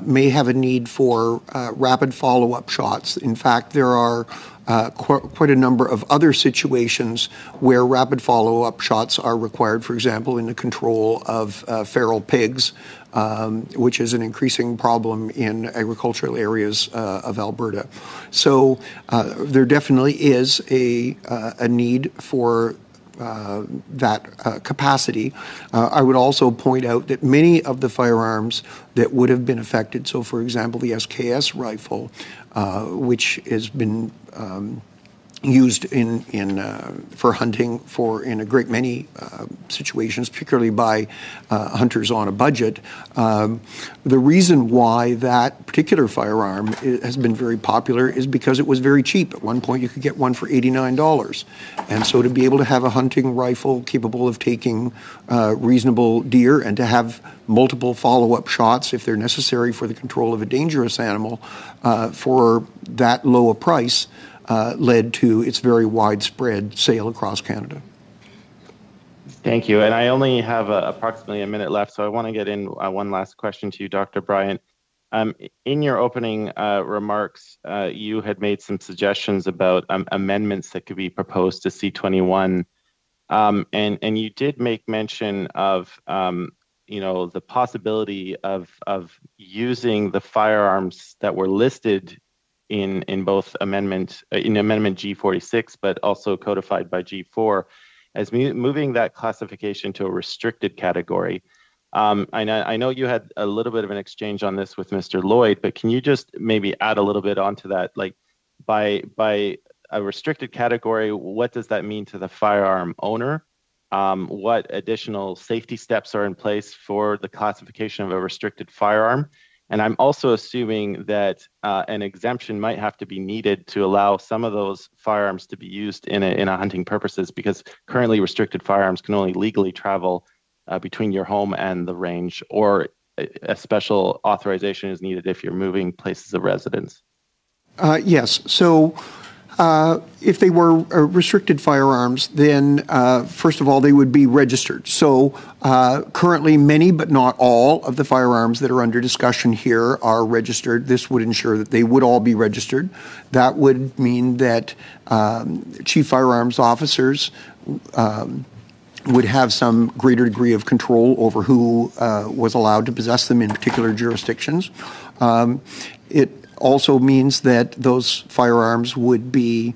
may have a need for rapid follow-up shots. In fact, there are quite a number of other situations where rapid follow-up shots are required, for example, in the control of feral pigs, which is an increasing problem in agricultural areas of Alberta. So there definitely is a need for that capacity. I would also point out that many of the firearms that would have been affected, so for example the SKS rifle, which has been used for hunting in a great many situations, particularly by hunters on a budget. The reason why that particular firearm has been very popular is because it was very cheap. At one point you could get one for $89. And so to be able to have a hunting rifle capable of taking reasonable deer and to have multiple follow-up shots if they're necessary for the control of a dangerous animal for that low a price led to its very widespread sale across Canada. Thank you. And I only have approximately a minute left, so I want to get in one last question to you, Dr. Bryant. In your opening remarks, you had made some suggestions about amendments that could be proposed to C-21, and you did make mention of the possibility of using the firearms that were listed in both Amendment G46, but also codified by G4, as moving that classification to a restricted category. I know you had a little bit of an exchange on this with Mr. Lloyd, but can you just maybe add a little bit onto that? Like, by a restricted category, what does that mean to the firearm owner? What additional safety steps are in place for the classification of a restricted firearm? And I'm also assuming that an exemption might have to be needed to allow some of those firearms to be used in a hunting purposes, because currently restricted firearms can only legally travel between your home and the range, or a special authorization is needed if you're moving places of residence. Yes. So if they were restricted firearms, then first of all, they would be registered. So currently many, but not all, of the firearms that are under discussion here are registered. This would ensure that they would all be registered. That would mean that chief firearms officers would have some greater degree of control over who was allowed to possess them in particular jurisdictions. It also means that those firearms would be,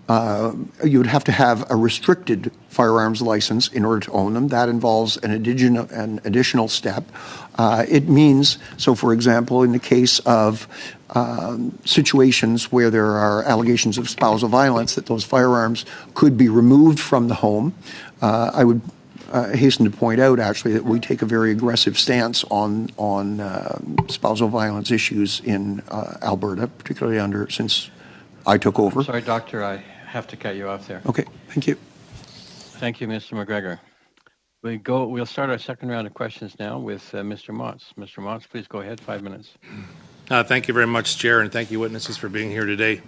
you would have to have a restricted firearms license in order to own them. That involves an additional step. It means, so for example, in the case of situations where there are allegations of spousal violence, that those firearms could be removed from the home. I would hasten to point out, actually, that we take a very aggressive stance on spousal violence issues in Alberta, particularly since I took over. Sorry, Doctor, I have to cut you off there. Okay, thank you. Thank you, Mr. MacGregor. We'll start our second round of questions now with Mr. Motz. Mr. Motz, please go ahead, 5 minutes. Thank you very much, Chair, and thank you, witnesses, for being here today.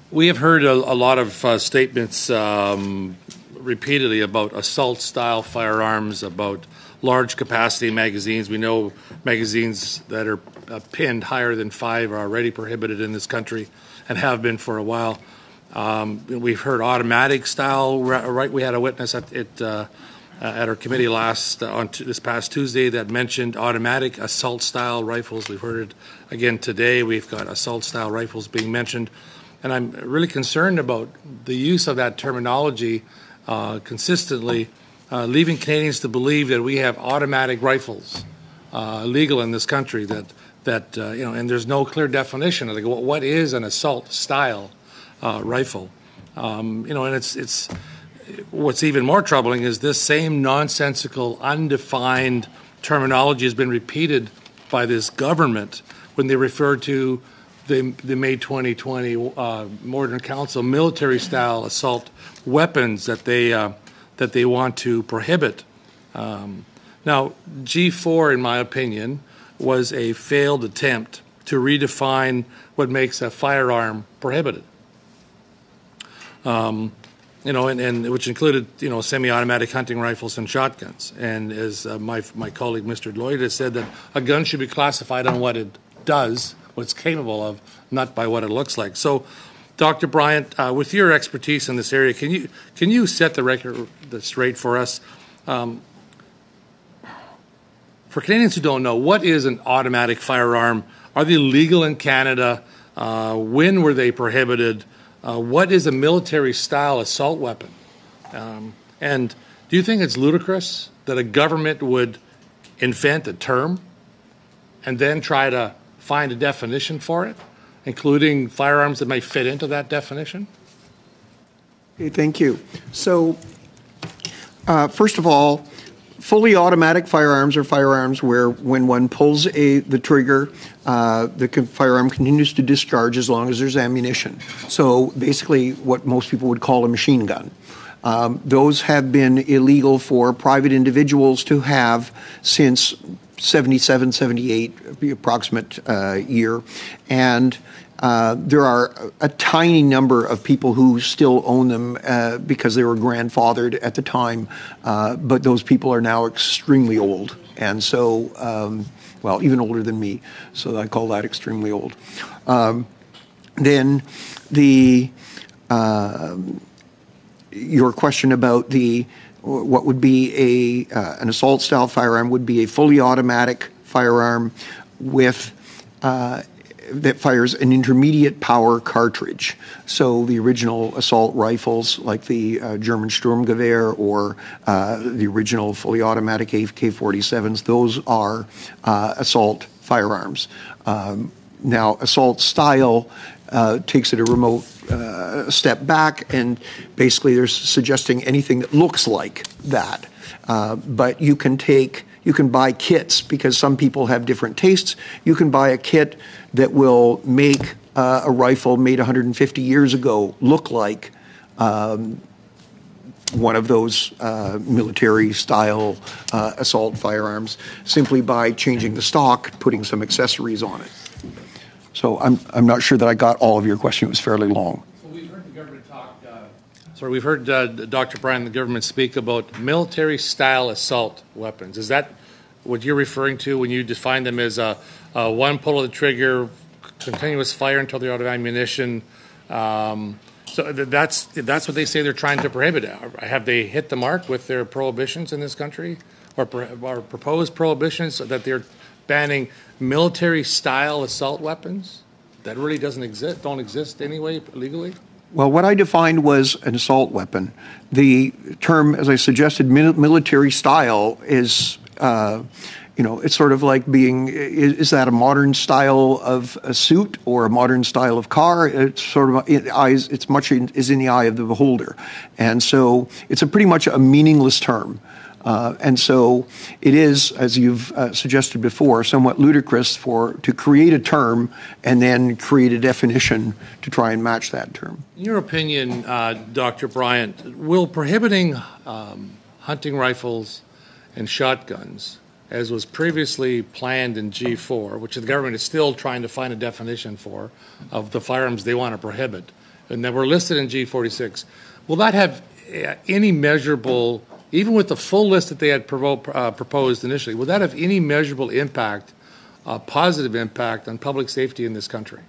We have heard a lot of statements repeatedly about assault-style firearms, about large-capacity magazines. We know magazines that are pinned higher than 5 are already prohibited in this country and have been for a while. We've heard automatic style. Right, we had a witness at our committee this past Tuesday that mentioned automatic assault-style rifles. We've heard it again today. We've got assault-style rifles being mentioned. And I'm really concerned about the use of that terminology consistently, leaving Canadians to believe that we have automatic rifles legal in this country, and there's no clear definition of what is an assault style rifle. And it's what's even more troubling is this same nonsensical, undefined terminology has been repeated by this government when they refer to the May 2020 Modern Council military-style assault weapons that they want to prohibit. Now, G4, in my opinion, was a failed attempt to redefine what makes a firearm prohibited. And which included, semi-automatic hunting rifles and shotguns. And as my colleague, Mr. Lloyd, has said, that a gun should be classified on what it does, what it's capable of, not by what it looks like. So, Dr. Bryant, with your expertise in this area, can you set the record straight for us? For Canadians who don't know, what is an automatic firearm? Are they legal in Canada? When were they prohibited? What is a military-style assault weapon? And do you think it's ludicrous that a government would invent a term and then try to find a definition for it, including firearms that may fit into that definition? Okay, thank you. So, first of all, fully automatic firearms are firearms where when one pulls the trigger, the firearm continues to discharge as long as there's ammunition. So basically what most people would call a machine gun. Those have been illegal for private individuals to have since 77, 78, the approximate year. And there are a tiny number of people who still own them because they were grandfathered at the time, but those people are now extremely old. And so, even older than me, so I call that extremely old. Then your question about what would be an assault-style firearm would be a fully automatic firearm with that fires an intermediate power cartridge. So the original assault rifles, like the German Sturmgewehr or the original fully automatic AK-47s, those are assault firearms. Now, assault style takes it a remote step back, and basically they're suggesting anything that looks like that. But you can buy kits, because some people have different tastes. You can buy a kit that will make a rifle made 150 years ago look like one of those military-style assault firearms, simply by changing the stock, putting some accessories on it. So I'm not sure that I got all of your question. It was fairly long. So we've heard the government talk. We've heard Dr. Bryant and the government speak about military-style assault weapons. Is that what you're referring to when you define them as a one pull of the trigger, continuous fire until they're out of ammunition? So that's what they say they're trying to prohibit. Have they hit the mark with their prohibitions in this country, or proposed prohibitions, so that they're banning military-style assault weapons that really don't exist anyway legally? Well, what I defined was an assault weapon. The term, as I suggested, military style is, it's sort of like is that a modern style of a suit or a modern style of car? It's sort of, it's much is in the eye of the beholder. And so it's pretty much a meaningless term. And so it is, as you've suggested before, somewhat ludicrous to create a term and then create a definition to try and match that term. In your opinion, Dr. Bryant, will prohibiting hunting rifles and shotguns, as was previously planned in G4, which the government is still trying to find a definition for, of the firearms they want to prohibit, and that were listed in G46, will that have any measurable, even with the full list that they had proposed initially, would that have any measurable impact, positive impact on public safety in this country?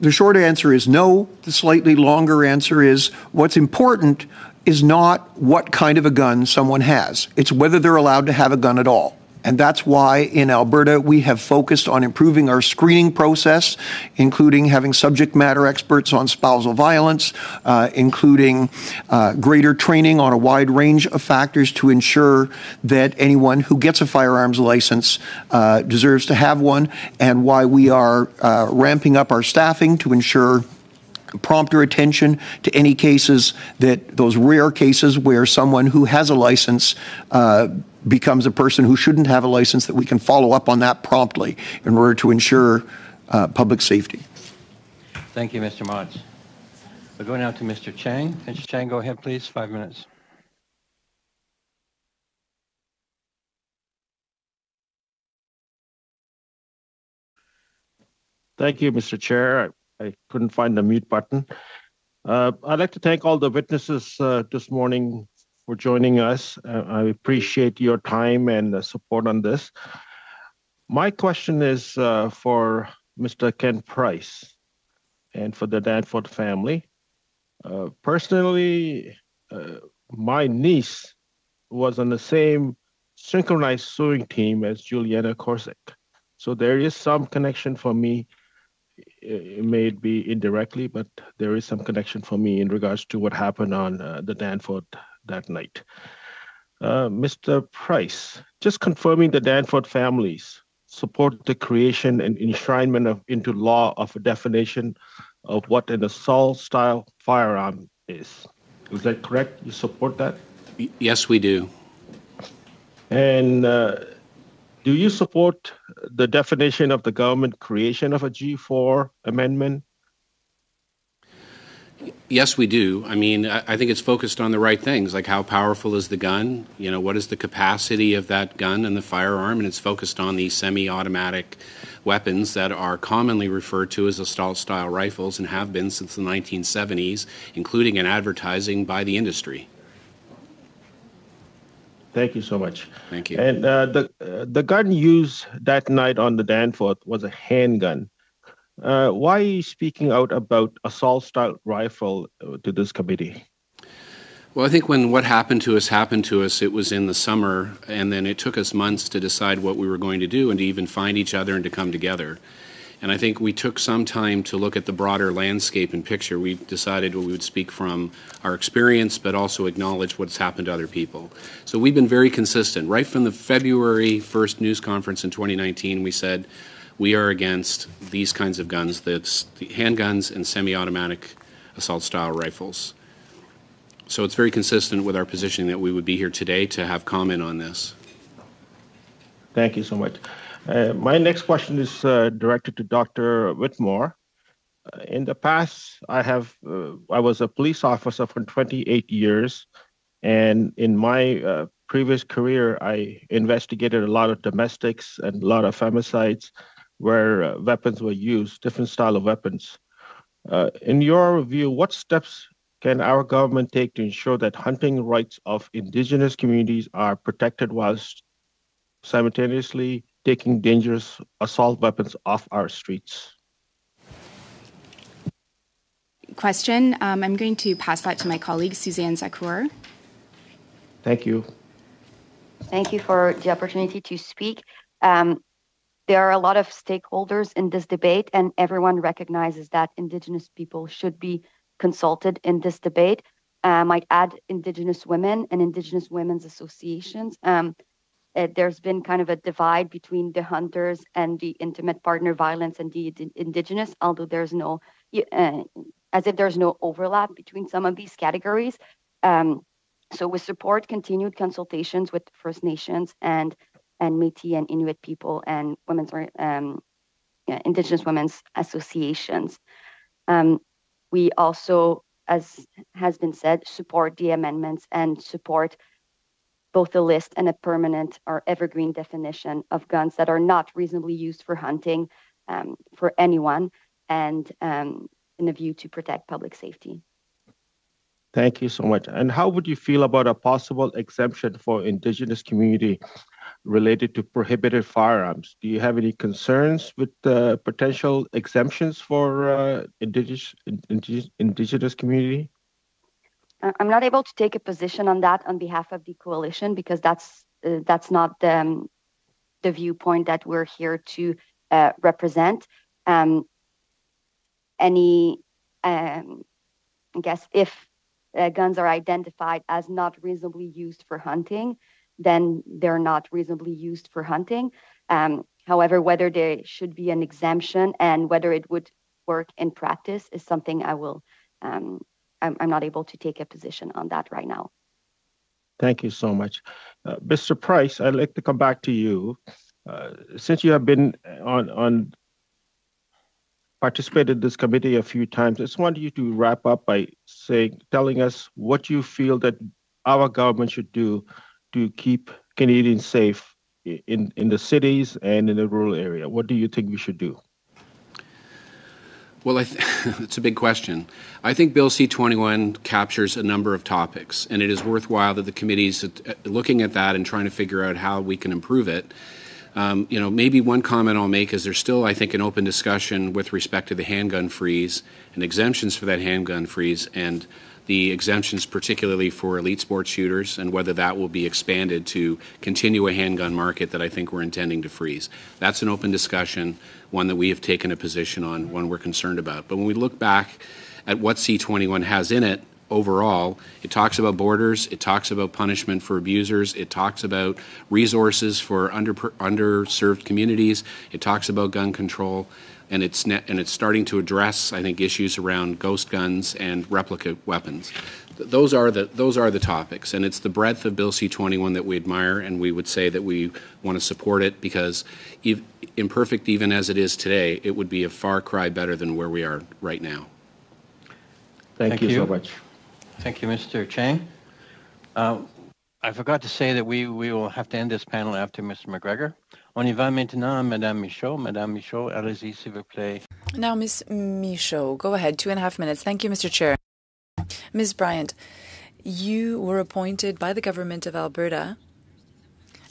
The short answer is no. The slightly longer answer is what's important is not what kind of a gun someone has. It's whether they're allowed to have a gun at all. And that's why in Alberta we have focused on improving our screening process, including having subject matter experts on spousal violence, including greater training on a wide range of factors to ensure that anyone who gets a firearms license deserves to have one, and why we are ramping up our staffing to ensure prompter attention to any cases, that those rare cases where someone who has a license becomes a person who shouldn't have a license, that we can follow up on that promptly in order to ensure public safety. Thank you, Mr. Motz. We'll go now to Mr. Chiang. Mr. Chiang, go ahead, please. 5 minutes. Thank you, Mr. Chair. I couldn't find the mute button. I'd like to thank all the witnesses this morning for joining us. I appreciate your time and support on this. My question is for Mr. Ken Price and for the Danforth family. Personally, my niece was on the same synchronized sewing team as Juliana Korsak. So there is some connection for me. It may be indirectly, but there is some connection for me in regards to what happened on the Danforth that night. Mr. Price, just confirming the Danforth families support the creation and enshrinement into law of a definition of what an assault-style firearm is. Is that correct? You support that? Yes, we do. And do you support the definition of the government creation of a G4 amendment? Yes, we do. I mean, I think it's focused on the right things, like how powerful is the gun, you know, what is the capacity of that gun and the firearm, and it's focused on these semi-automatic weapons that are commonly referred to as assault-style rifles and have been since the 1970s, including in advertising by the industry. Thank you so much. Thank you. And the gun used that night on the Danforth was a handgun. Why are you speaking out about assault-style rifle to this committee? Well, I think when what happened to us, it was in the summer, and then it took us months to decide what we were going to do and to even find each other and to come together. And I think we took some time to look at the broader landscape and picture. We decided we would speak from our experience, but also acknowledge what's happened to other people. So we've been very consistent. Right from the February 1st news conference in 2019, we said we are against these kinds of guns, that's the handguns and semi-automatic assault-style rifles. So it's very consistent with our position that we would be here today to have comment on this. Thank you so much. My next question is directed to Dr. Whitmore. In the past, I was a police officer for 28 years, and in my previous career, I investigated a lot of domestics and a lot of femicides where weapons were used, different style of weapons. In your view, what steps can our government take to ensure that hunting rights of Indigenous communities are protected whilst simultaneously taking dangerous assault weapons off our streets? Question. I'm going to pass that to my colleague, Suzanne Zakour. Thank you. Thank you for the opportunity to speak. There are a lot of stakeholders in this debate, and everyone recognizes that Indigenous people should be consulted in this debate. I might add Indigenous women and Indigenous women's associations. There's been kind of a divide between the hunters and the intimate partner violence and the Indigenous, although there's no, as if there's no overlap between some of these categories. So we support continued consultations with First Nations and Métis and Inuit people and women's Indigenous women's associations. We also, as has been said, support the amendments and support both a list and a permanent or evergreen definition of guns that are not reasonably used for hunting for anyone, and in a view to protect public safety. Thank you so much. And how would you feel about a possible exemption for Indigenous community related to prohibited firearms? Do you have any concerns with potential exemptions for Indigenous community? I'm not able to take a position on that on behalf of the coalition because that's not the viewpoint that we're here to represent. I guess if guns are identified as not reasonably used for hunting, then they're not reasonably used for hunting. However, whether there should be an exemption and whether it would work in practice is something I'm not able to take a position on that right now. Thank you so much. Mr. Price, I'd like to come back to you. Since you have been on participated in this committee a few times, I just wanted you to wrap up by telling us what you feel that our government should do to keep Canadians safe in the cities and in the rural area. What do you think we should do? Well, it's a big question. I think Bill C-21 captures a number of topics, and it is worthwhile that the committee's looking at that and trying to figure out how we can improve it. Maybe one comment I'll make is there's still, I think, an open discussion with respect to the handgun freeze and exemptions for that handgun freeze and the exemptions particularly for elite sports shooters and whether that will be expanded to continue a handgun market that I think we're intending to freeze. That's an open discussion, one that we have taken a position on, one we're concerned about. But when we look back at what C-21 has in it, overall, it talks about borders, it talks about punishment for abusers, it talks about resources for underserved communities, it talks about gun control, and it's starting to address, I think, issues around ghost guns and replica weapons. Those are the topics, and it's the breadth of Bill C-21 that we admire, and we would say that we want to support it because, imperfect even as it is today, it would be a far cry better than where we are right now. Thank you so much. Thank you, Mr. Chiang. I forgot to say that we will have to end this panel after Mr. MacGregor. On y va maintenant, Madame Michaud. Madame Michaud, allez-y, s'il vous plaît. Now, Ms. Michaud, go ahead. 2.5 minutes. Thank you, Mr. Chair. Ms. Bryant, you were appointed by the government of Alberta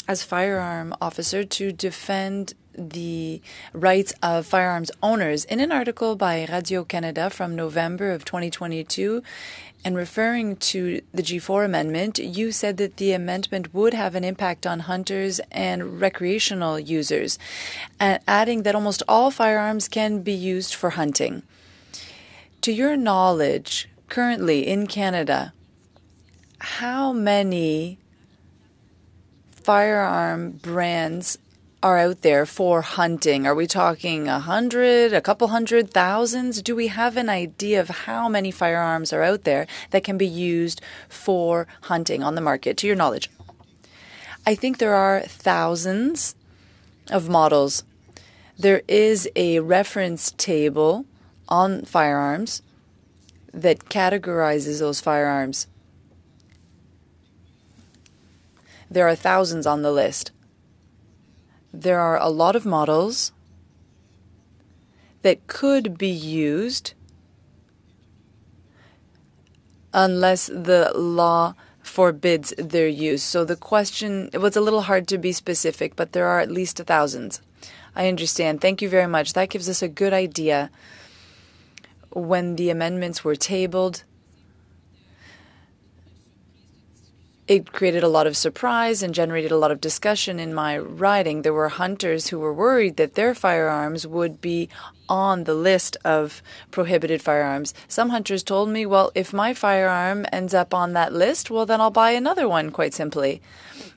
as firearm officer to defend the rights of firearms owners. In an article by Radio-Canada from November of 2022, and referring to the G4 amendment, you said that the amendment would have an impact on hunters and recreational users, and adding that almost all firearms can be used for hunting. To your knowledge, currently in Canada, how many firearm brands are out there for hunting? Are we talking 100, a couple hundred, thousands? Do we have an idea of how many firearms are out there that can be used for hunting on the market, to your knowledge? I think there are thousands of models. There is a reference table on firearms that categorizes those firearms. There are thousands on the list. There are a lot of models that could be used unless the law forbids their use. So the question, it was a little hard to be specific, but there are at least thousands. I understand. Thank you very much. That gives us a good idea. When the amendments were tabled, it created a lot of surprise and generated a lot of discussion in my riding. There were hunters who were worried that their firearms would be on the list of prohibited firearms. Some hunters told me, well, if my firearm ends up on that list, well, then I'll buy another one, quite simply.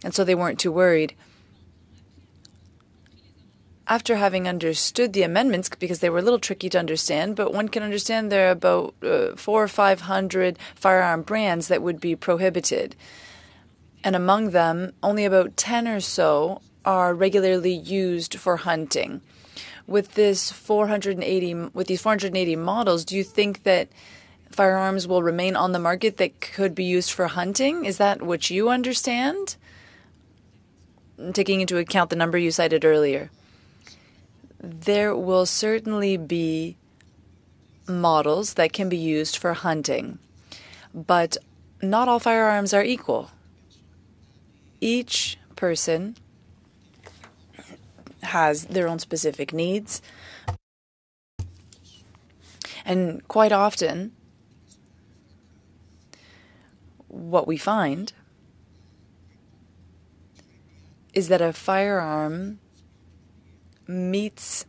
And so they weren't too worried. After having understood the amendments, because they were a little tricky to understand, but one can understand there are about 400 or 500 firearm brands that would be prohibited. And among them, only about 10 or so are regularly used for hunting. With these 480 models, do you think that firearms will remain on the market that could be used for hunting? Is that what you understand? Taking into account the number you cited earlier. There will certainly be models that can be used for hunting, but not all firearms are equal. Each person has their own specific needs, and quite often what we find is that a firearm meets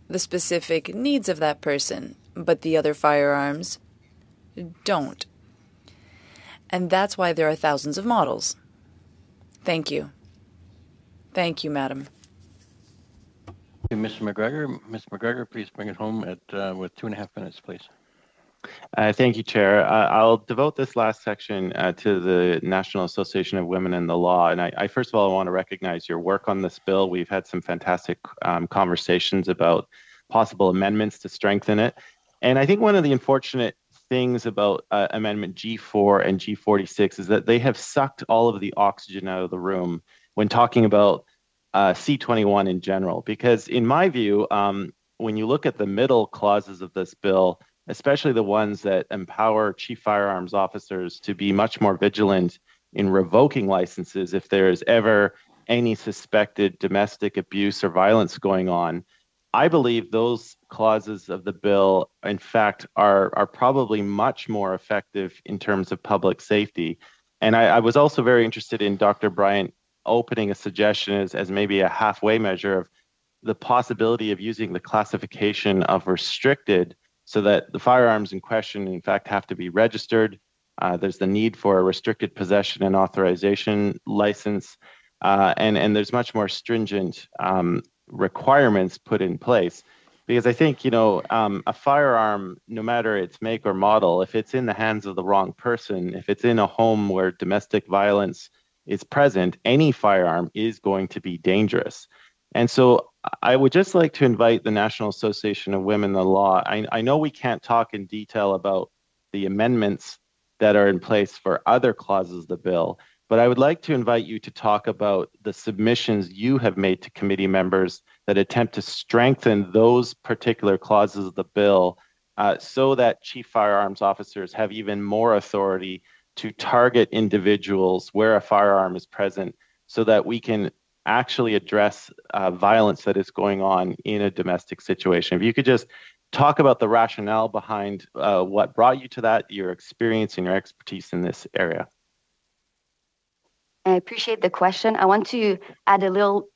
the specific needs of that person, but the other firearms don't. And that's why there are thousands of models. Thank you. Thank you, madam. Mr. MacGregor. Ms. MacGregor, please bring it home at with 2.5 minutes, please. Thank you, Chair. I'll devote this last section to the National Association of Women in the Law. And I first of all, want to recognize your work on this bill. We've had some fantastic conversations about possible amendments to strengthen it. And I think one of the unfortunate things about Amendment G4 and G46 is that they have sucked all of the oxygen out of the room when talking about C21 in general. Because in my view, when you look at the middle clauses of this bill, especially the ones that empower chief firearms officers to be much more vigilant in revoking licenses if there is ever any suspected domestic abuse or violence going on, I believe those clauses of the bill, in fact, are probably much more effective in terms of public safety. And I was also very interested in Dr. Bryant opening a suggestion as maybe a halfway measure of the possibility of using the classification of restricted so that the firearms in question, in fact, have to be registered. There's the need for a restricted possession and authorization license, and there's much more stringent requirements put in place. Because I think, a firearm, no matter its make or model, if it's in the hands of the wrong person, if it's in a home where domestic violence is present, any firearm is going to be dangerous. And so I would just like to invite the National Association of Women in the Law. I know we can't talk in detail about the amendments that are in place for other clauses of the bill, but I would like to invite you to talk about the submissions you have made to committee members that attempt to strengthen those particular clauses of the bill so that chief firearms officers have even more authority to target individuals where a firearm is present so that we can actually address violence that is going on in a domestic situation. If you could just talk about the rationale behind what brought you to that, your experience and your expertise in this area. I appreciate the question. I want to add a little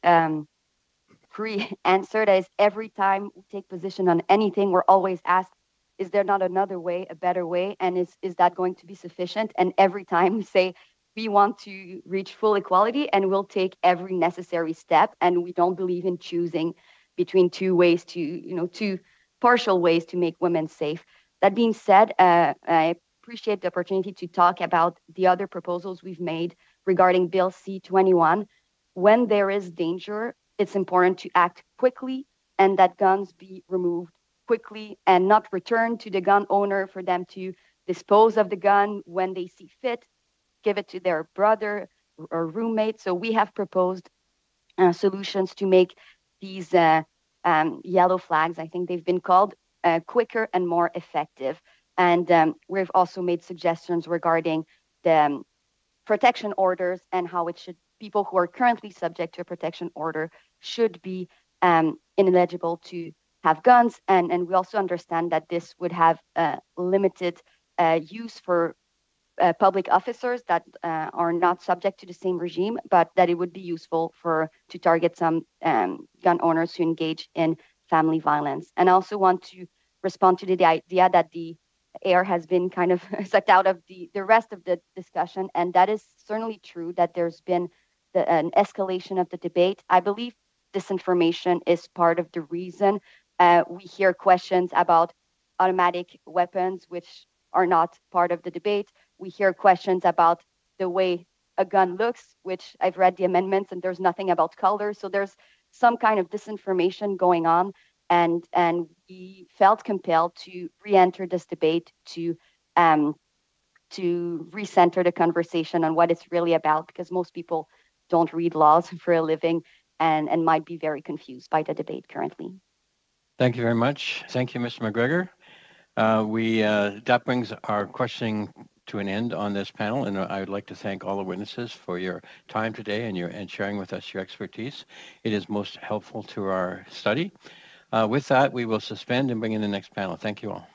pre-answer. That is, every time we take position on anything, we're always asked, is there not another way, a better way? And is that going to be sufficient? And every time we say, we want to reach full equality and we'll take every necessary step. And we don't believe in choosing between two ways to, two partial ways to make women safe. That being said, I appreciate the opportunity to talk about the other proposals we've made regarding Bill C-21. When there is danger, it's important to act quickly and that guns be removed quickly and not returned to the gun owner for them to dispose of the gun when they see fit, give it to their brother or roommate. So we have proposed solutions to make these yellow flags, I think they've been called, quicker and more effective. And we've also made suggestions regarding the protection orders and how it should, people who are currently subject to a protection order should be ineligible to have guns. And we also understand that this would have limited use for public officers that are not subject to the same regime, but that it would be useful to target some gun owners who engage in family violence. And I also want to respond to the idea that the air has been kind of sucked out of the rest of the discussion. And that is certainly true, that there's been an escalation of the debate. I believe disinformation is part of the reason we hear questions about automatic weapons, which are not part of the debate. We hear questions about the way a gun looks, which I've read the amendments and there's nothing about color. So there's some kind of disinformation going on. And we felt compelled to re-enter this debate to recenter the conversation on what it's really about, because most people don't read laws for a living and might be very confused by the debate currently. Thank you very much. Thank you, Mr. MacGregor. That brings our questioning to an end on this panel, and I would like to thank all the witnesses for your time today and sharing with us your expertise. It is most helpful to our study. With that, we will suspend and bring in the next panel. Thank you all.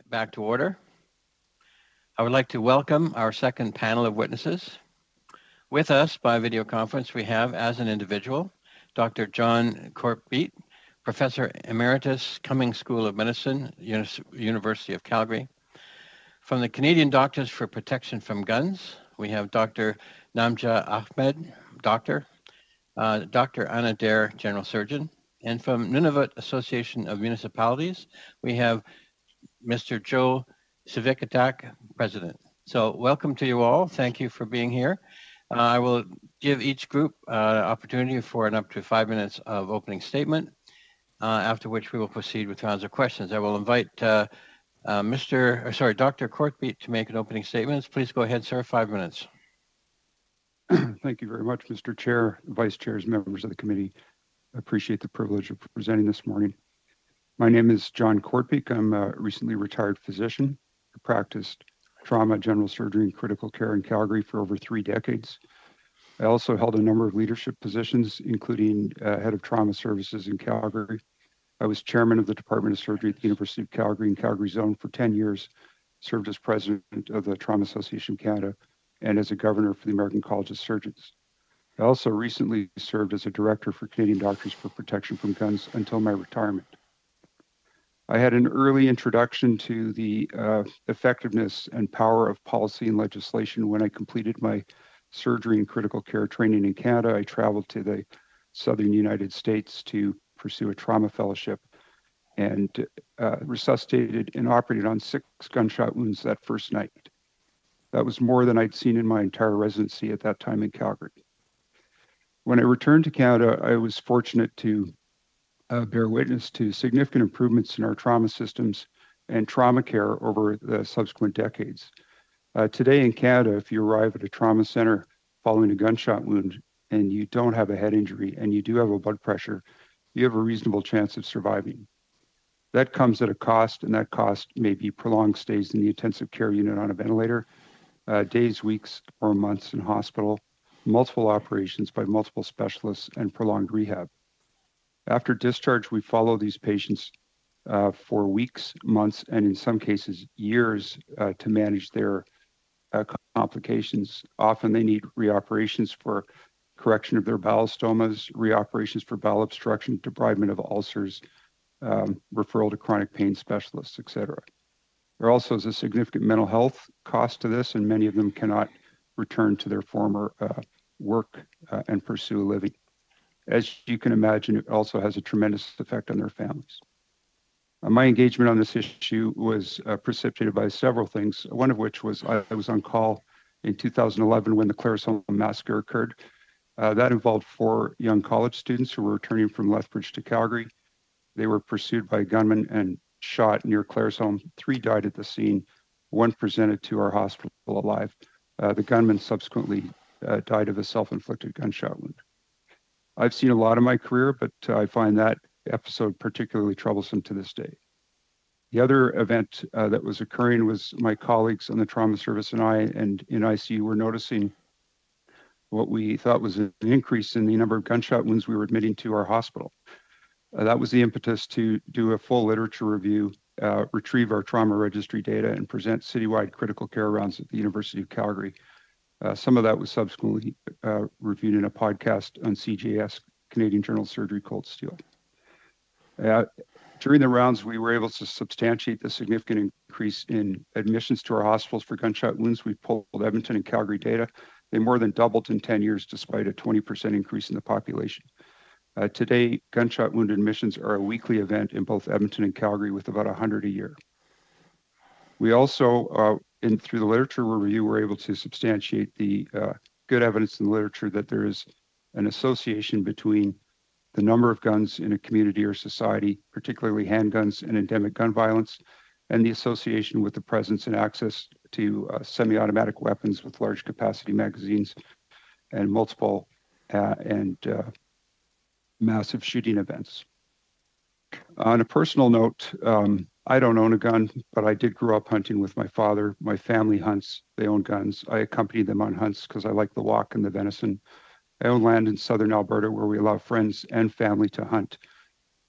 Back to order. I would like to welcome our second panel of witnesses. With us by video conference, we have, as an individual, Dr. John Kortbeek, Professor Emeritus, Cummings School of Medicine, University of Calgary. From the Canadian Doctors for Protection from Guns, we have Dr. Najma Ahmed, Dr. Ahmed and Dare, General Surgeon. And from Nunavut Association of Municipalities, we have Mr. Joe Savikataaq, President. So welcome to you all. Thank you for being here. I will give each group opportunity for an up to 5 minutes of opening statement, after which we will proceed with rounds of questions. I will invite Dr. Kortbeek to make an opening statement. Please go ahead, sir, 5 minutes. Thank you very much, Mr. Chair, Vice Chairs, members of the committee. I appreciate the privilege of presenting this morning. My name is John Kortbeek. I'm a recently retired physician who practiced trauma, general surgery, and critical care in Calgary for over 3 decades. I also held a number of leadership positions, including head of trauma services in Calgary. I was chairman of the Department of Surgery at the University of Calgary and Calgary Zone for 10 years, served as president of the Trauma Association of Canada, and as a governor for the American College of Surgeons. I also recently served as a director for Canadian Doctors for Protection from Guns until my retirement. I had an early introduction to the effectiveness and power of policy and legislation when I completed my surgery and critical care training in Canada. I traveled to the southern United States to pursue a trauma fellowship and resuscitated and operated on 6 gunshot wounds that first night. That was more than I'd seen in my entire residency at that time in Calgary. When I returned to Canada, I was fortunate to bear witness to significant improvements in our trauma systems and trauma care over the subsequent decades. Today in Canada, if you arrive at a trauma center following a gunshot wound and you don't have a head injury and you do have a blood pressure, you have a reasonable chance of surviving. That comes at a cost, and that cost may be prolonged stays in the intensive care unit on a ventilator, days, weeks, or months in hospital, multiple operations by multiple specialists, and prolonged rehab. After discharge, we follow these patients for weeks, months, and in some cases, years to manage their complications. Often they need reoperations for correction of their bowel stomas, reoperations for bowel obstruction, debridement of ulcers, referral to chronic pain specialists, etc. There also is a significant mental health cost to this, and many of them cannot return to their former work and pursue a living. As you can imagine, it also has a tremendous effect on their families. My engagement on this issue was precipitated by several things, one of which was I was on call in 2011 when the Claresholm massacre occurred. That involved 4 young college students who were returning from Lethbridge to Calgary. They were pursued by gunmen and shot near Claresholm. 3 died at the scene. 1 presented to our hospital alive. The gunman subsequently died of a self-inflicted gunshot wound. I've seen a lot in my career, but I find that episode particularly troublesome to this day. The other event that was occurring was my colleagues on the trauma service and I, and in ICU, were noticing what we thought was an increase in the number of gunshot wounds we were admitting to our hospital. That was the impetus to do a full literature review, retrieve our trauma registry data, and present citywide critical care rounds at the University of Calgary. Some of that was subsequently reviewed in a podcast on CJS, Canadian Journal of Surgery, Cold Steel. During the rounds, we were able to substantiate the significant increase in admissions to our hospitals for gunshot wounds. We pulled Edmonton and Calgary data. They more than doubled in 10 years, despite a 20% increase in the population. Today, gunshot wound admissions are a weekly event in both Edmonton and Calgary, with about 100 a year. We also, through the literature review, were able to substantiate the good evidence in the literature that there is an association between the number of guns in a community or society, particularly handguns and endemic gun violence, and the association with the presence and access to semi-automatic weapons with large capacity magazines and multiple and massive shooting events. On a personal note, I don't own a gun, but I did grow up hunting with my father. My family hunts. They own guns. I accompany them on hunts because I like the walk and the venison. I own land in southern Alberta where we allow friends and family to hunt.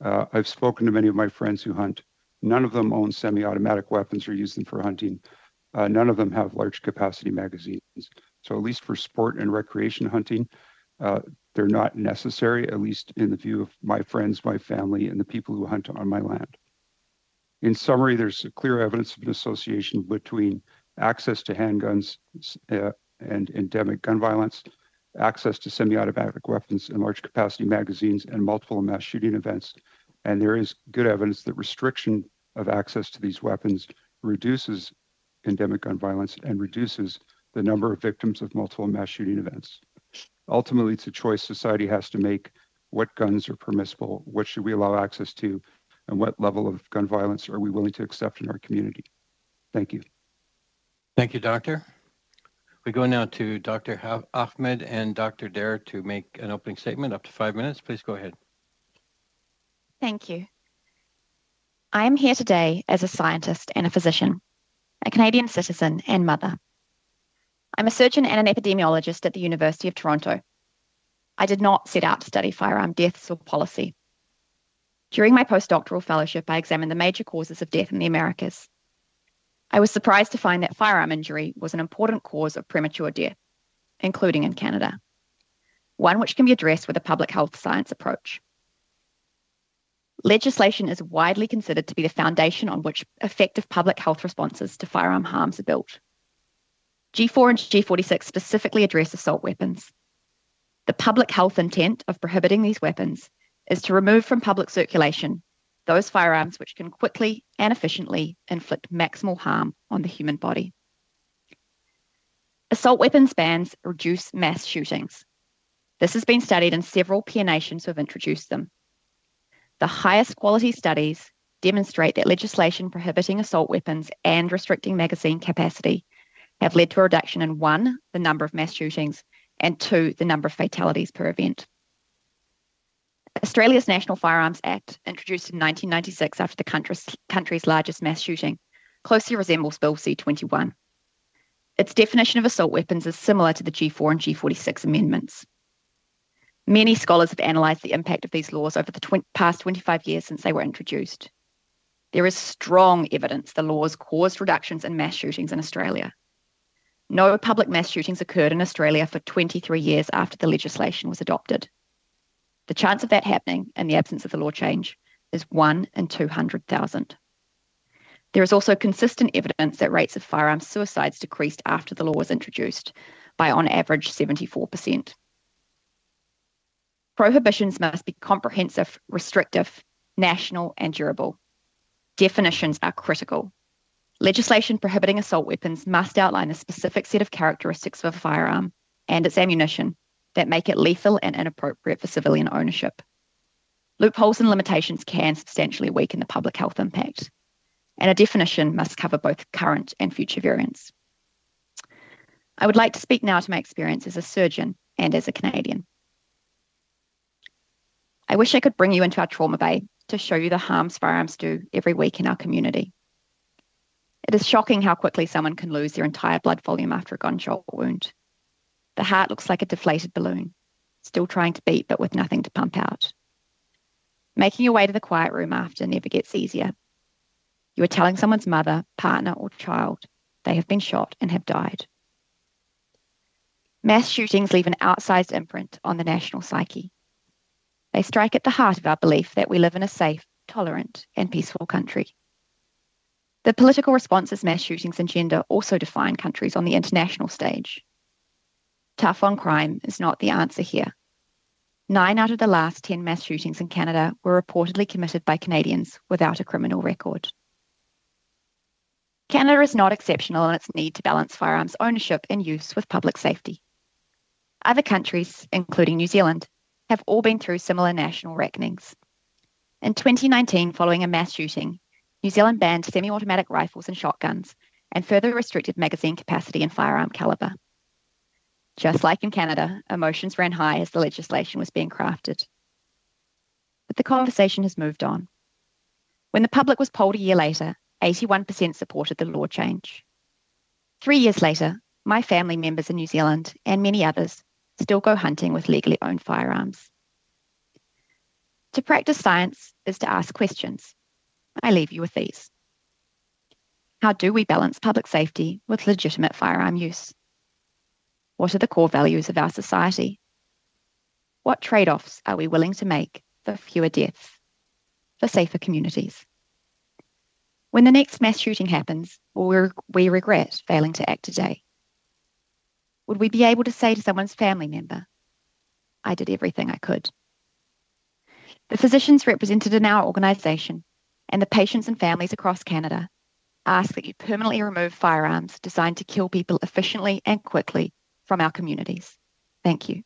I've spoken to many of my friends who hunt. None of them own semi-automatic weapons or use them for hunting. None of them have large capacity magazines. So at least for sport and recreation hunting, They're not necessary, at least in the view of my friends, my family, and the people who hunt on my land. In summary, there's clear evidence of an association between access to handguns and endemic gun violence, access to semi-automatic weapons and large capacity magazines, and multiple mass shooting events. And there is good evidence that restriction of access to these weapons reduces endemic gun violence and reduces the number of victims of multiple mass shooting events. Ultimately, it's a choice society has to make. What guns are permissible? What should we allow access to? And what level of gun violence are we willing to accept in our community? Thank you. Thank you, Doctor. We go now to Dr. Ahmed and Dr. Dare to make an opening statement, up to 5 minutes. Please go ahead. Thank you. I am here today as a scientist and a physician, a Canadian citizen and mother. I'm a surgeon and an epidemiologist at the University of Toronto. I did not set out to study firearm deaths or policy. During my postdoctoral fellowship, I examined the major causes of death in the Americas. I was surprised to find that firearm injury was an important cause of premature death, including in Canada, one which can be addressed with a public health science approach. Legislation is widely considered to be the foundation on which effective public health responses to firearm harms are built. G4 and G46 specifically address assault weapons. The public health intent of prohibiting these weapons is to remove from public circulation those firearms which can quickly and efficiently inflict maximal harm on the human body. Assault weapons bans reduce mass shootings. This has been studied in several peer nations who have introduced them. The highest quality studies demonstrate that legislation prohibiting assault weapons and restricting magazine capacity have led to a reduction in 1, the number of mass shootings, and 2, the number of fatalities per event. Australia's National Firearms Act, introduced in 1996 after the country's largest mass shooting, closely resembles Bill C-21. Its definition of assault weapons is similar to the G4 and G46 amendments. Many scholars have analysed the impact of these laws over the past 25 years since they were introduced. There is strong evidence the laws caused reductions in mass shootings in Australia. No public mass shootings occurred in Australia for 23 years after the legislation was adopted. The chance of that happening in the absence of the law change is 1 in 200,000. There is also consistent evidence that rates of firearm suicides decreased after the law was introduced by, on average, 74%. Prohibitions must be comprehensive, restrictive, national, and durable. Definitions are critical. Legislation prohibiting assault weapons must outline a specific set of characteristics of a firearm and its ammunition that make it lethal and inappropriate for civilian ownership. Loopholes and limitations can substantially weaken the public health impact, and a definition must cover both current and future variants. I would like to speak now to my experience as a surgeon and as a Canadian. I wish I could bring you into our trauma bay to show you the harms firearms do every week in our community. It is shocking how quickly someone can lose their entire blood volume after a gunshot wound. The heart looks like a deflated balloon, still trying to beat but with nothing to pump out. Making your way to the quiet room after never gets easier. You are telling someone's mother, partner, or child they have been shot and have died. Mass shootings leave an outsized imprint on the national psyche. They strike at the heart of our belief that we live in a safe, tolerant, and peaceful country. The political responses mass shootings engender also define countries on the international stage. Tough on crime is not the answer here. 9 out of the last 10 mass shootings in Canada were reportedly committed by Canadians without a criminal record. Canada is not exceptional in its need to balance firearms ownership and use with public safety. Other countries, including New Zealand, have all been through similar national reckonings. In 2019, following a mass shooting, New Zealand banned semi-automatic rifles and shotguns and further restricted magazine capacity and firearm caliber. Just like in Canada, emotions ran high as the legislation was being crafted. But the conversation has moved on. When the public was polled a year later, 81% supported the law change. 3 years later, my family members in New Zealand and many others still go hunting with legally owned firearms. To practice science is to ask questions. I leave you with these. How do we balance public safety with legitimate firearm use? What are the core values of our society? What trade-offs are we willing to make for fewer deaths, for safer communities? When the next mass shooting happens, will we regret failing to act today? Would we be able to say to someone's family member, I did everything I could? The physicians represented in our organisation and the patients and families across Canada ask that you permanently remove firearms designed to kill people efficiently and quickly from our communities. Thank you.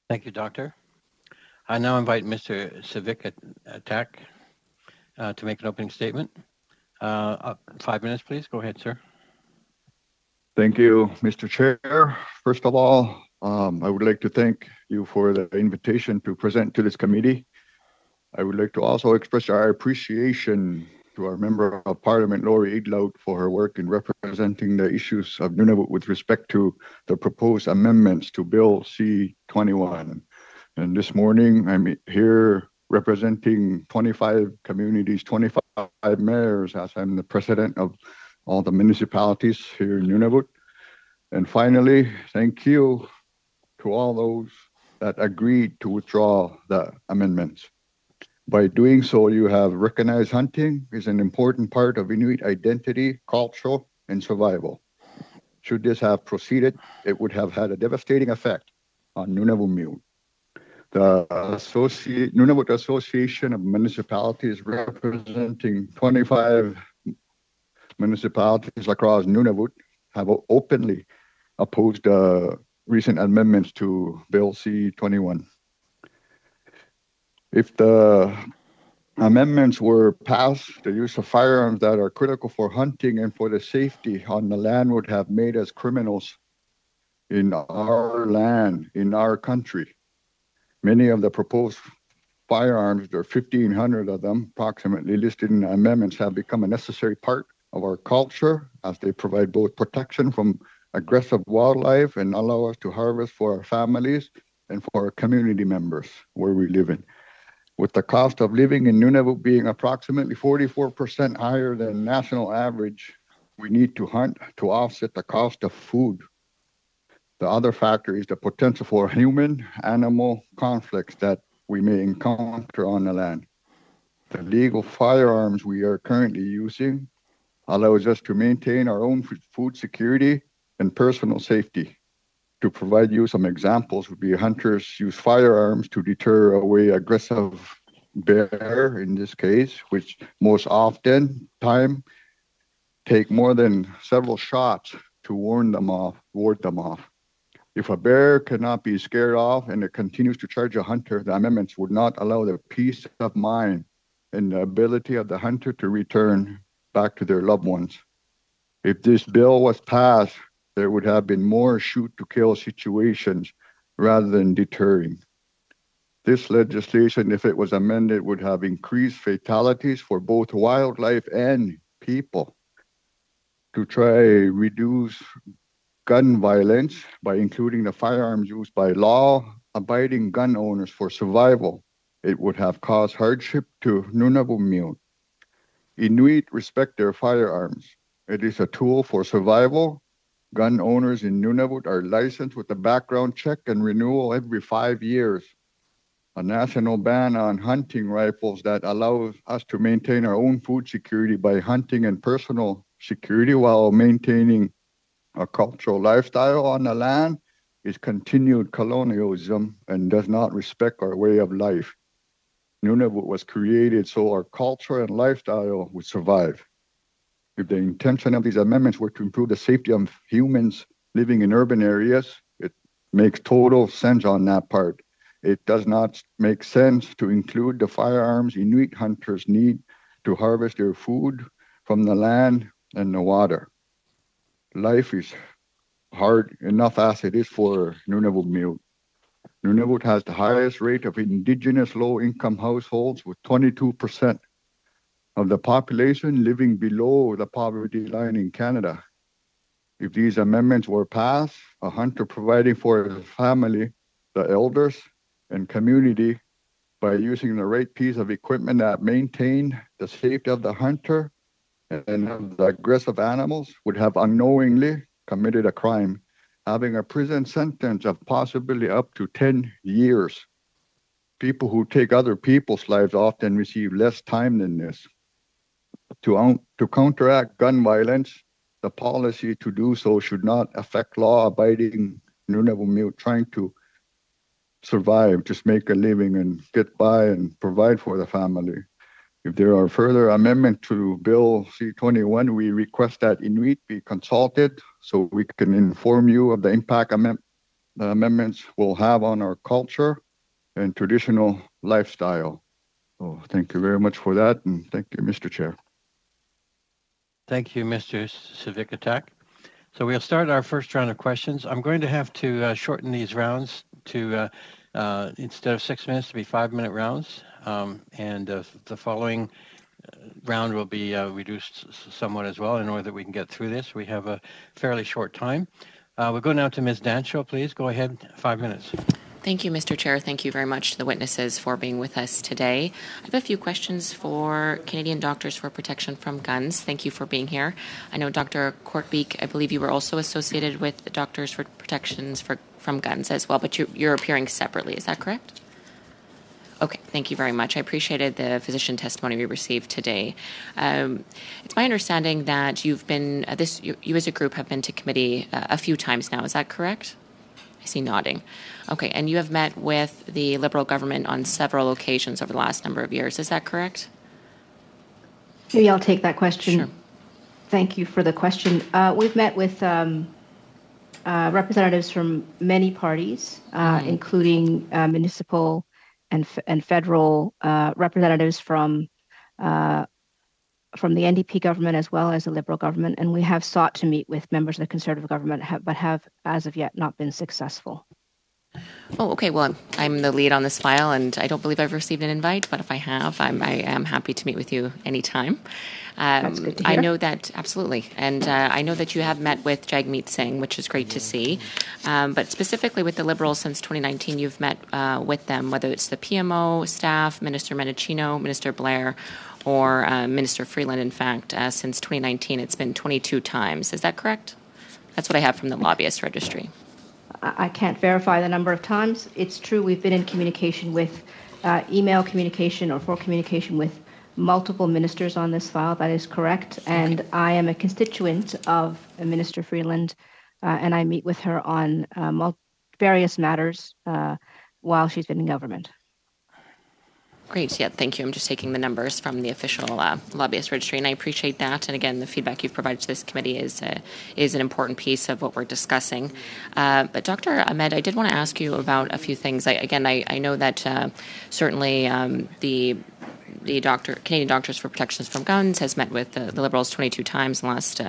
Thank you, Doctor. I now invite Mr. Savikataaq to make an opening statement. 5 minutes, please. Go ahead, sir. Thank you, Mr. Chair. First of all, I would like to thank you for the invitation to present to this committee. I would like to also express our appreciation to our Member of Parliament, Lori Idlout, for her work in representing the issues of Nunavut with respect to the proposed amendments to Bill C-21. And this morning, I'm here representing 25 communities, 25 mayors, as I'm the president of all the municipalities here in Nunavut. And finally, thank you to all those that agreed to withdraw the amendments. By doing so, you have recognized hunting is an important part of Inuit identity, culture, and survival. Should this have proceeded, it would have had a devastating effect on Nunavut. The Nunavut Association of Municipalities, representing 25 municipalities across Nunavut, have openly opposed the recent amendments to Bill C-21. If the amendments were passed, the use of firearms that are critical for hunting and for the safety on the land would have made us criminals in our land, in our country. Many of the proposed firearms, there are 1,500 of them approximately listed in the amendments, have become a necessary part of our culture as they provide both protection from aggressive wildlife and allow us to harvest for our families and for our community members where we live in. With the cost of living in Nunavut being approximately 44% higher than national average, we need to hunt to offset the cost of food. The other factor is the potential for human-animal conflicts that we may encounter on the land. The legal firearms we are currently using allows us to maintain our own food security and personal safety. To provide you some examples would be hunters use firearms to deter away aggressive bear, in this case, which most often take more than several shots to ward them off. If a bear cannot be scared off and it continues to charge a hunter, the amendments would not allow the peace of mind and the ability of the hunter to return back to their loved ones. If this bill was passed, there would have been more shoot-to-kill situations rather than deterring. This legislation, if it was amended, would have increased fatalities for both wildlife and people. To try reduce gun violence by including the firearms used by law-abiding gun owners for survival, it would have caused hardship to Nunavut. Inuit respect their firearms. It is a tool for survival. Gun owners in Nunavut are licensed with a background check and renewal every 5 years. A national ban on hunting rifles that allows us to maintain our own food security by hunting and personal security while maintaining a cultural lifestyle on the land is continued colonialism and does not respect our way of life. Nunavut was created so our culture and lifestyle would survive. If the intention of these amendments were to improve the safety of humans living in urban areas, it makes total sense on that part. It does not make sense to include the firearms Inuit hunters need to harvest their food from the land and the water. Life is hard enough as it is for Nunavut. Nunavut has the highest rate of Indigenous low-income households, with 22% of the population living below the poverty line in Canada. If these amendments were passed, a hunter providing for his family, the elders, and community by using the right piece of equipment that maintained the safety of the hunter and of the aggressive animals would have unknowingly committed a crime having a prison sentence of possibly up to 10 years. People who take other people's lives often receive less time than this. To counteract gun violence, the policy to do so should not affect law-abiding Nunavut trying to survive, just make a living and get by and provide for the family. If there are further amendments to Bill C-21, we request that Inuit be consulted so we can inform you of the impact the amendments will have on our culture and traditional lifestyle. So thank you very much for that, and thank you, Mr. Chair. Thank you, Mr. Savikataaq. So we'll start our first round of questions. I'm going to have to shorten these rounds to, instead of 6 minutes, to be 5-minute rounds. And the following round will be reduced somewhat as well in order that we can get through this. We have a fairly short time. We'll go now to Ms. Dancho, please. Go ahead, 5 minutes. Thank you, Mr. Chair. Thank you very much to the witnesses for being with us today. I have a few questions for Canadian Doctors for Protection from Guns. Thank you for being here. I know Dr. Kortbeek, I believe you were also associated with the Doctors for Protections from Guns as well, but you're appearing separately. Is that correct? Okay, thank you very much. I appreciated the physician testimony we received today. It's my understanding that you've been, you as a group have been to committee a few times now. Is that correct? I see nodding. Okay, and you have met with the Liberal government on several occasions over the last number of years. Is that correct? Maybe I'll take that question. Sure. Thank you for the question. We've met with representatives from many parties, including municipal and federal representatives from the NDP government as well as the Liberal government, and we have sought to meet with members of the Conservative government, but have as of yet not been successful. Oh, okay. Well, I'm the lead on this file, and I don't believe I've received an invite, but if I have, I am happy to meet with you anytime. That's good to hear. I know that, absolutely, and I know that you have met with Jagmeet Singh, which is great to see, but specifically with the Liberals since 2019, you've met with them, whether it's the PMO staff, Minister Menachino, Minister Blair, or Minister Freeland. In fact, since 2019, it's been 22 times. Is that correct? That's what I have from the lobbyist registry. I can't verify the number of times. It's true we've been in communication with email communication or phone communication with multiple ministers on this file. That is correct. And I am a constituent of Minister Freeland, and I meet with her on various matters while she's been in government. Great. Yeah, thank you. I'm just taking the numbers from the official lobbyist registry, and I appreciate that. And again, the feedback you've provided to this committee is an important piece of what we're discussing. But Dr. Ahmed, I did want to ask you about a few things. I know that certainly the Canadian Doctors for Protections from Guns has met with the Liberals 22 times in the last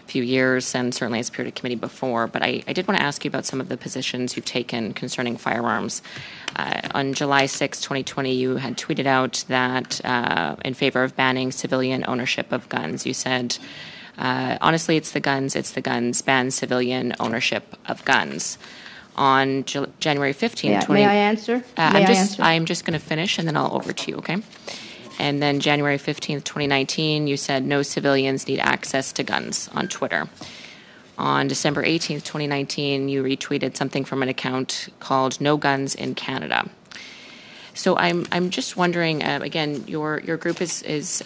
few years, and certainly has appeared at committee before. But I did want to ask you about some of the positions you've taken concerning firearms. On July 6, 2020, you had tweeted out that in favor of banning civilian ownership of guns. You said, honestly, it's the guns, ban civilian ownership of guns. On January 15th, may I answer? I'm just going to finish, and then I'll over to you, okay? And then January 15th, 2019, you said no civilians need access to guns on Twitter. On December 18th, 2019, you retweeted something from an account called No Guns in Canada. So I'm just wondering, again, your group has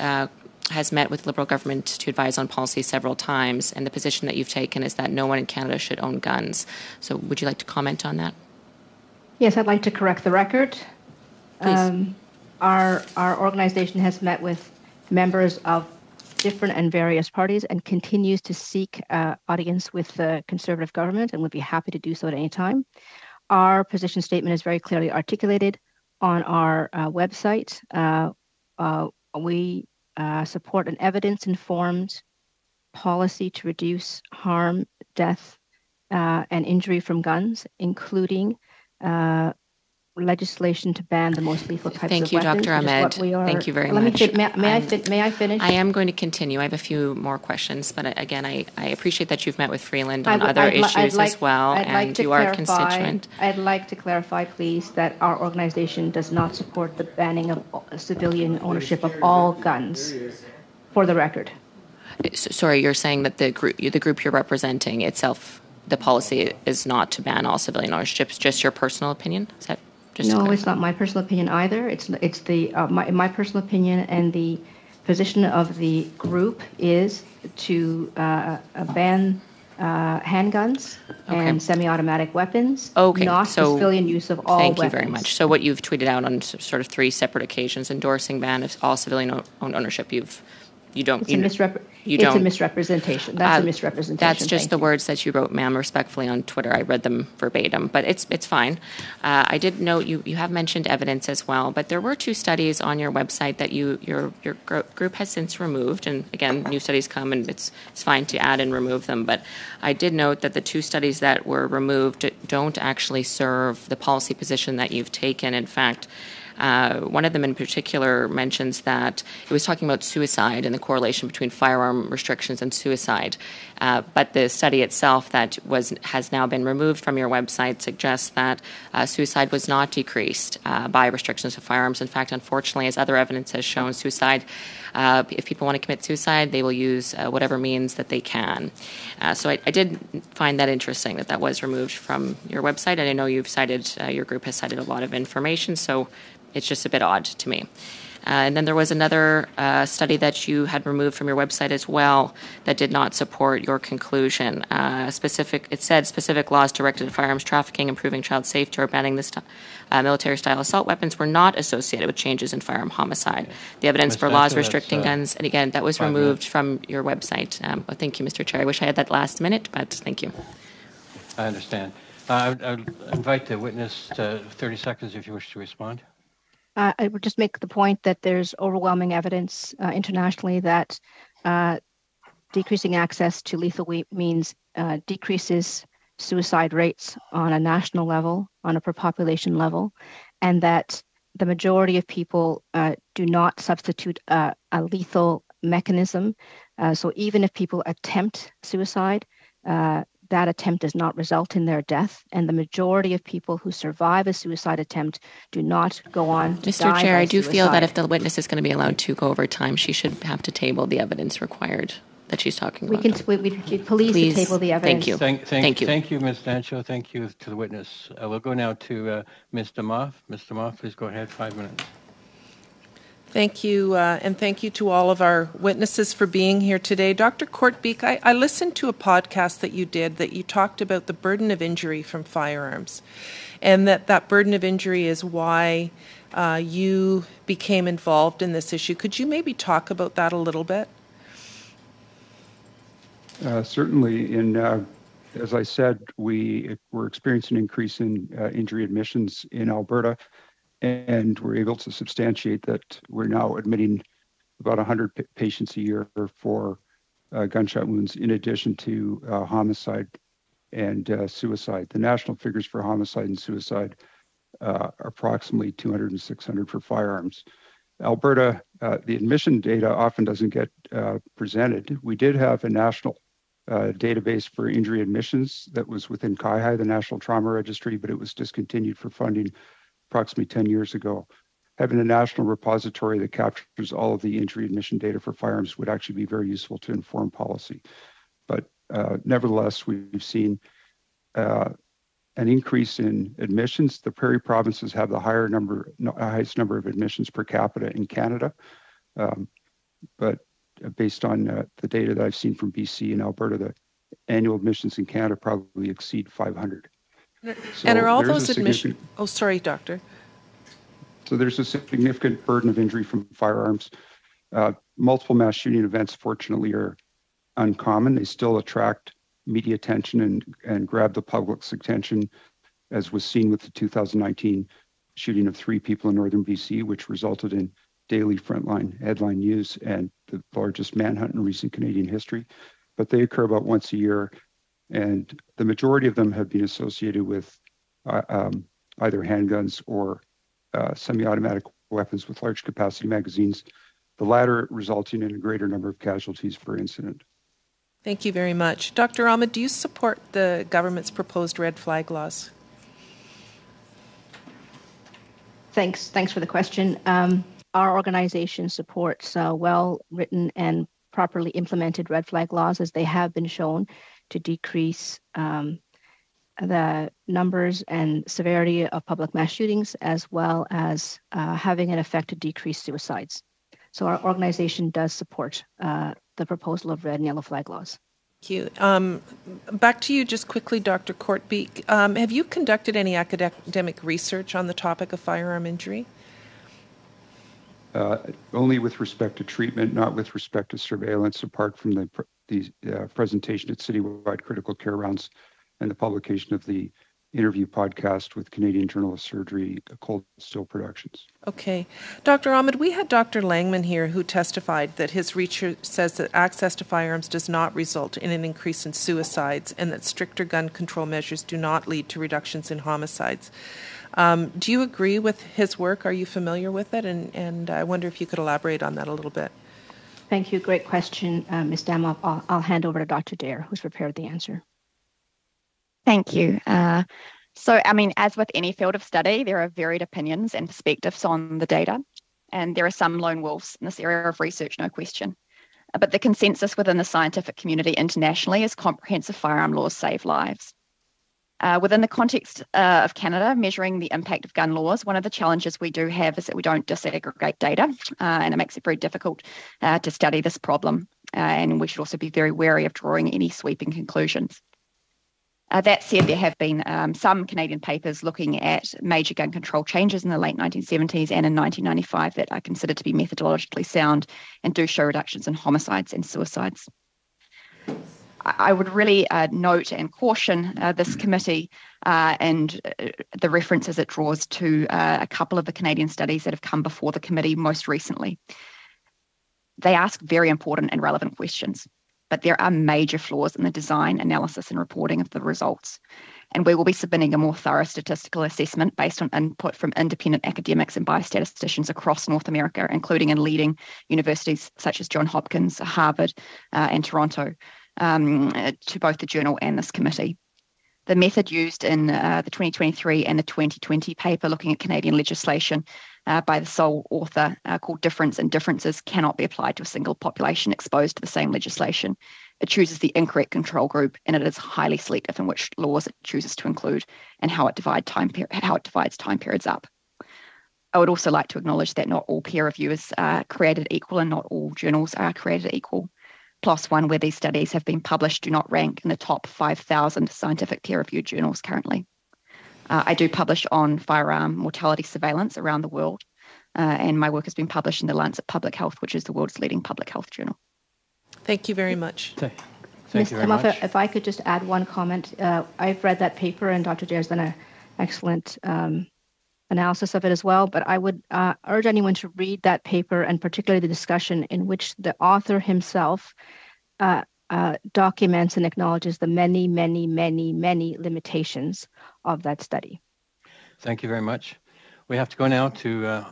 met with Liberal government to advise on policy several times, and the position that you've taken is that no one in Canada should own guns. So would you like to comment on that? Yes, I'd like to correct the record. Please. Our organization has met with members of different and various parties and continues to seek audience with the Conservative government, and would be happy to do so at any time. Our position statement is very clearly articulated on our website. We support an evidence-informed policy to reduce harm, death, and injury from guns, including legislation to ban the most lethal types of weapons. Thank you, Dr. Ahmed. Thank you very much. May I finish? I am going to continue. I have a few more questions, but again, I appreciate that you've met with Freeland on other issues as well, and you are a constituent. I'd like to clarify, please, that our organization does not support the banning of civilian ownership of all guns, for the record. Sorry, you're saying that the group you're representing itself the policy is not to ban all civilian ownership. It's just your personal opinion? Is that just no, it's not my personal opinion either. It's the my personal opinion, and the position of the group is to ban handguns and semi-automatic weapons, not civilian use of all weapons. Thank you very much. So what you've tweeted out on sort of 3 separate occasions, endorsing ban of all civilian ownership, It's a misrepresentation. That's a misrepresentation. That's just the words that you wrote, ma'am, respectfully on Twitter. I read them verbatim, but it's fine. I did note you have mentioned evidence as well, but there were 2 studies on your website that your group has since removed. And again, new studies come, and it's fine to add and remove them. But I did note that the 2 studies that were removed don't actually serve the policy position that you've taken. In fact, one of them in particular mentions that it was talking about suicide and the correlation between firearm restrictions and suicide. But the study itself that has now been removed from your website suggests that suicide was not decreased by restrictions of firearms. In fact, unfortunately, as other evidence has shown, suicide, if people want to commit suicide, they will use whatever means that they can. So I did find that interesting that was removed from your website. And I know you've cited, your group has cited a lot of information, so it's just a bit odd to me. And then there was another study that you had removed from your website as well that did not support your conclusion. It said specific laws directed at firearms trafficking, improving child safety, or banning this military-style assault weapons were not associated with changes in firearm homicide. The evidence for laws restricting guns, and again, that was removed from your website. Well, thank you, Mr. Chair. I wish I had that last minute, but thank you. I understand. I would invite the witness to 30 seconds if you wish to respond. I would just make the point that there's overwhelming evidence internationally that decreasing access to lethal means decreases suicide rates on a national level, on a per population level, and that the majority of people do not substitute a lethal mechanism. So even if people attempt suicide, that attempt does not result in their death, and the majority of people who survive a suicide attempt do not go on to die. Mr. Chair, I do suicide. feel that if the witness is going to be allowed to go over time, she should have to table the evidence required that she's talking about. Please to table the evidence. Thank you. Thank you. Thank you, Ms. Dancho. Thank you to the witness. We'll go now to Ms. Damoff. Ms. Damoff, please go ahead. 5 minutes. Thank you, and thank you to all of our witnesses for being here today. Dr. Kortbeek, I listened to a podcast that you did that you talked about the burden of injury from firearms, and that burden of injury is why you became involved in this issue. Could you maybe talk about that a little bit? Certainly. As I said, we're experiencing an increase in injury admissions in Alberta, and we're able to substantiate that we're now admitting about 100 patients a year for gunshot wounds, in addition to homicide and suicide. The national figures for homicide and suicide are approximately 200 and 600 for firearms. Alberta, the admission data often doesn't get presented. We did have a national database for injury admissions that was within CIHI, the National Trauma Registry, but it was discontinued for funding approximately 10 years ago. Having a national repository that captures all of the injury admission data for firearms would actually be very useful to inform policy. But nevertheless, we've seen an increase in admissions. The Prairie provinces have the highest number of admissions per capita in Canada. But based on the data that I've seen from BC and Alberta, the annual admissions in Canada probably exceed 500. And are all those admissions? Oh, sorry, Doctor. So there's a significant burden of injury from firearms. Multiple mass shooting events, fortunately, are uncommon. They still attract media attention and grab the public's attention, as was seen with the 2019 shooting of 3 people in northern BC, which resulted in daily frontline headline news and the largest manhunt in recent Canadian history. But they occur about once a year, and the majority of them have been associated with either handguns or semi-automatic weapons with large capacity magazines, the latter resulting in a greater number of casualties per incident. Thank you very much. Dr. Ahmed, do you support the government's proposed red flag laws? Thanks for the question. Our organization supports well-written and properly implemented red flag laws, as they have been shown to decrease the numbers and severity of public mass shootings, as well as having an effect to decrease suicides. So our organization does support the proposal of red and yellow flag laws. Thank you. Back to you just quickly, Dr. Kortbeek. Have you conducted any academic research on the topic of firearm injury? Only with respect to treatment, not with respect to surveillance, apart from the presentation at Citywide Critical Care Rounds and the publication of the interview podcast with Canadian Journal of Surgery, Cold Still Productions. Okay. Dr. Ahmed, we had Dr. Langmann here who testified that his research says that access to firearms does not result in an increase in suicides and that stricter gun control measures do not lead to reductions in homicides. Do you agree with his work? Are you familiar with it? And I wonder if you could elaborate on that a little bit. Thank you. Great question, Ms. Damoff. I'll hand over to Dr. Dare, who's prepared the answer. Thank you. So, as with any field of study, there are varied opinions and perspectives on the data, and there are some lone wolves in this area of research, no question. But the consensus within the scientific community internationally is comprehensive firearm laws save lives. Within the context of Canada, measuring the impact of gun laws, one of the challenges we do have is that we don't disaggregate data, and it makes it very difficult to study this problem. And we should also be very wary of drawing any sweeping conclusions. That said, there have been some Canadian papers looking at major gun control changes in the late 1970s and in 1995 that are considered to be methodologically sound and do show reductions in homicides and suicides. I would really note and caution this committee and the references it draws to a couple of the Canadian studies that have come before the committee most recently. They ask very important and relevant questions, but there are major flaws in the design, analysis, and reporting of the results. And we will be submitting a more thorough statistical assessment based on input from independent academics and biostatisticians across North America, including in leading universities such as Johns Hopkins, Harvard, and Toronto, to both the journal and this committee. The method used in the 2023 and the 2020 paper looking at Canadian legislation by the sole author called Difference and Differences cannot be applied to a single population exposed to the same legislation. It chooses the incorrect control group, and it is highly selective in which laws it chooses to include and how it divides time periods up. I would also like to acknowledge that not all peer reviewers are created equal and not all journals are created equal. PLOS One, where these studies have been published, do not rank in the top 5,000 scientific peer-reviewed journals currently. I do publish on firearm mortality surveillance around the world, and my work has been published in the Lancet Public Health, which is the world's leading public health journal. Thank you very much. Ms. Damoff, if I could just add one comment. I've read that paper, and Dr. Dare's done an excellent analysis of it as well, but I would urge anyone to read that paper, and particularly the discussion in which the author himself documents and acknowledges the many, many, many, many limitations of that study. Thank you very much. We have to go now to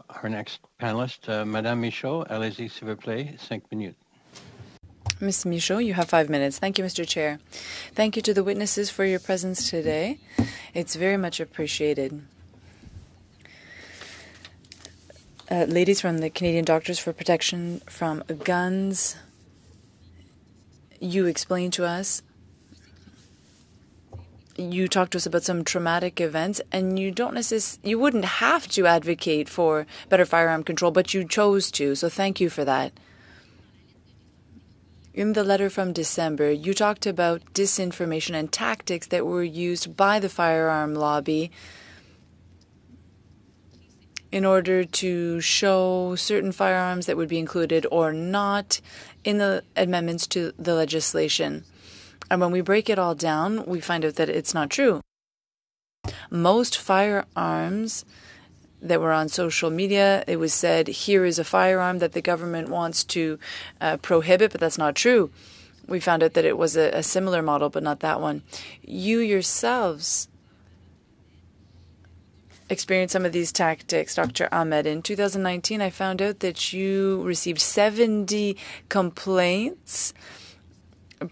our next panelist, Madame Michaud. Allez-y, s'il vous plaît, 5 minutes. Ms. Michaud, you have 5 minutes. Thank you, Mr. Chair. Thank you to the witnesses for your presence today. It's very much appreciated. Ladies from the Canadian Doctors for Protection from Guns, you explained to us, you talked to us about some traumatic events, and you wouldn't have to advocate for better firearm control, but you chose to, so thank you for that. In the letter from December, you talked about disinformation and tactics that were used by the firearm lobby in order to show certain firearms that would be included or not in the amendments to the legislation. And when we break it all down, we find out that it's not true. Most firearms that were on social media, it was said, here is a firearm that the government wants to prohibit, but that's not true. We found out that it was a similar model, but not that one. You yourselves experienced some of these tactics, Dr. Ahmed. In 2019, I found out that you received 70 complaints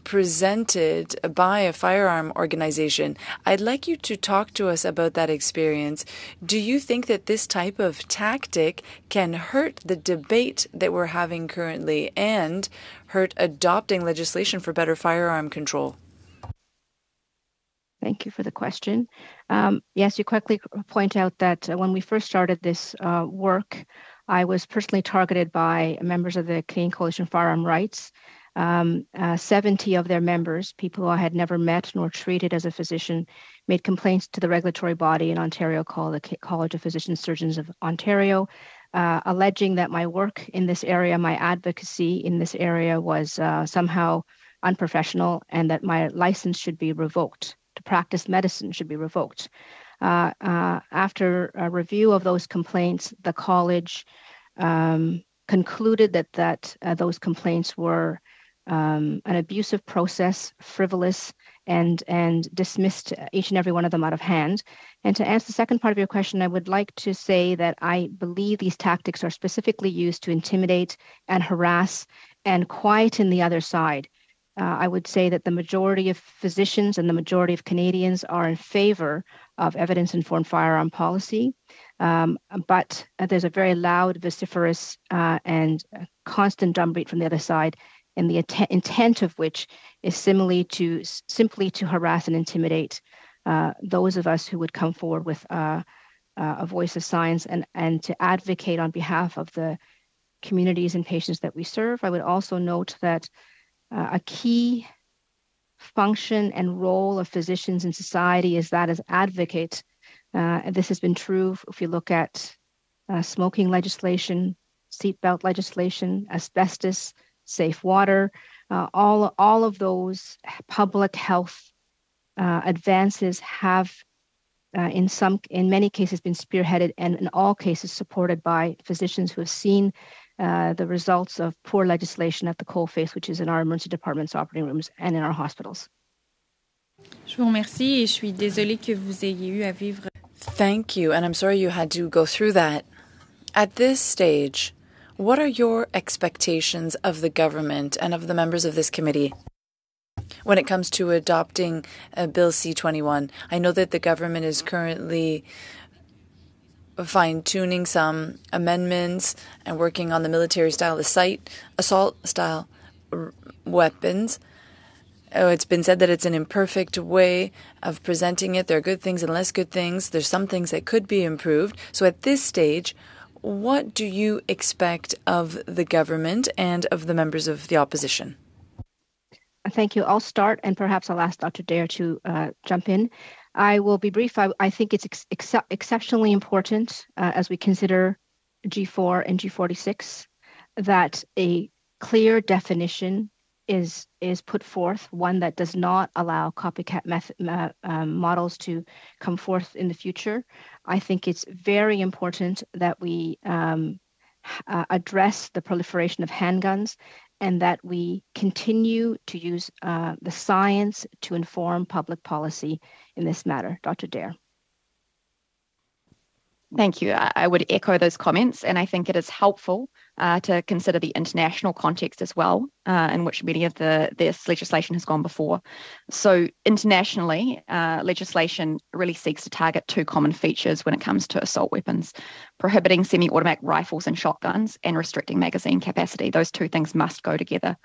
presented by a firearm organization. I'd like you to talk to us about that experience. Do you think that this type of tactic can hurt the debate that we're having currently and hurt adopting legislation for better firearm control? Thank you for the question. Yes, you correctly point out that when we first started this work, I was personally targeted by members of the Canadian Coalition for Firearm Rights. 70 of their members, people who I had never met nor treated as a physician, made complaints to the regulatory body in Ontario called the College of Physician Surgeons of Ontario, alleging that my work in this area, my advocacy in this area was somehow unprofessional and that my license should be revoked. To practice medicine should be revoked. After a review of those complaints, the college concluded that those complaints were an abusive process, frivolous, and dismissed each and every one of them out of hand. And to answer the second part of your question, I would like to say that I believe these tactics are specifically used to intimidate and harass and quieten the other side. I would say that the majority of physicians and the majority of Canadians are in favor of evidence-informed firearm policy, but there's a very loud, vociferous, and constant drumbeat from the other side, and the intent of which is simply to harass and intimidate those of us who would come forward with a voice of science and to advocate on behalf of the communities and patients that we serve. I would also note that a key function and role of physicians in society is that as advocates. This has been true if you look at smoking legislation, seatbelt legislation, asbestos, safe water, all of those public health advances have in many cases been spearheaded and in all cases supported by physicians who have seen the results of poor legislation at the coalface, which is in our emergency departments, operating rooms, and in our hospitals. Je vous remercie et je suis désolée que vous ayez eu à vivre. Thank you, and I'm sorry you had to go through that. At this stage, what are your expectations of the government and of the members of this committee when it comes to adopting Bill C-21? I know that the government is currently fine-tuning some amendments and working on the military-style assault-style weapons. It's been said that it's an imperfect way of presenting it. There are good things and less good things. There's some things that could be improved. So at this stage, what do you expect of the government and of the members of the opposition? Thank you. I'll start, and perhaps I'll ask Dr. Dare to jump in. I will be brief. I think it's exceptionally important as we consider G4 and G46 that a clear definition is put forth, one that does not allow copycat models to come forth in the future. I think it's very important that we address the proliferation of handguns and that we continue to use the science to inform public policy in this matter. Dr. Dare. Thank you. I would echo those comments, and I think it is helpful to consider the international context as well, in which many of this legislation has gone before. So internationally, legislation really seeks to target two common features when it comes to assault weapons: prohibiting semi-automatic rifles and shotguns and restricting magazine capacity. Those two things must go together.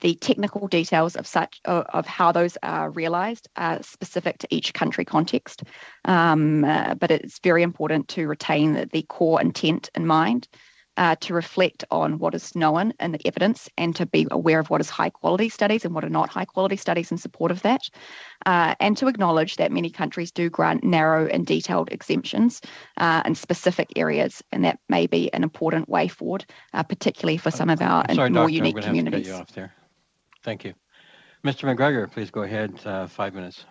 The technical details of how those are realised are specific to each country context, but it's very important to retain the core intent in mind, to reflect on what is known in the evidence and to be aware of what is high-quality studies and what are not high-quality studies in support of that, and to acknowledge that many countries do grant narrow and detailed exemptions in specific areas, and that may be an important way forward, particularly for some of our more unique communities. I'm going to have to cut you off there. Thank you. Mr. MacGregor, please go ahead, 5 minutes.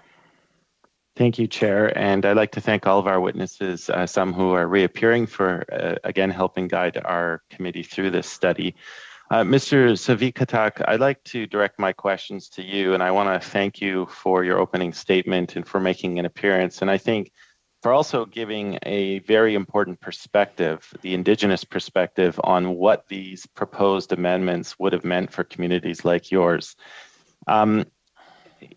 Thank you, Chair. And I'd like to thank all of our witnesses, some who are reappearing for, again, helping guide our committee through this study. Mr. Savikataaq, I'd like to direct my questions to you, and I want to thank you for your opening statement and for making an appearance. And I think for also giving a very important perspective, the Indigenous perspective, on what these proposed amendments would have meant for communities like yours.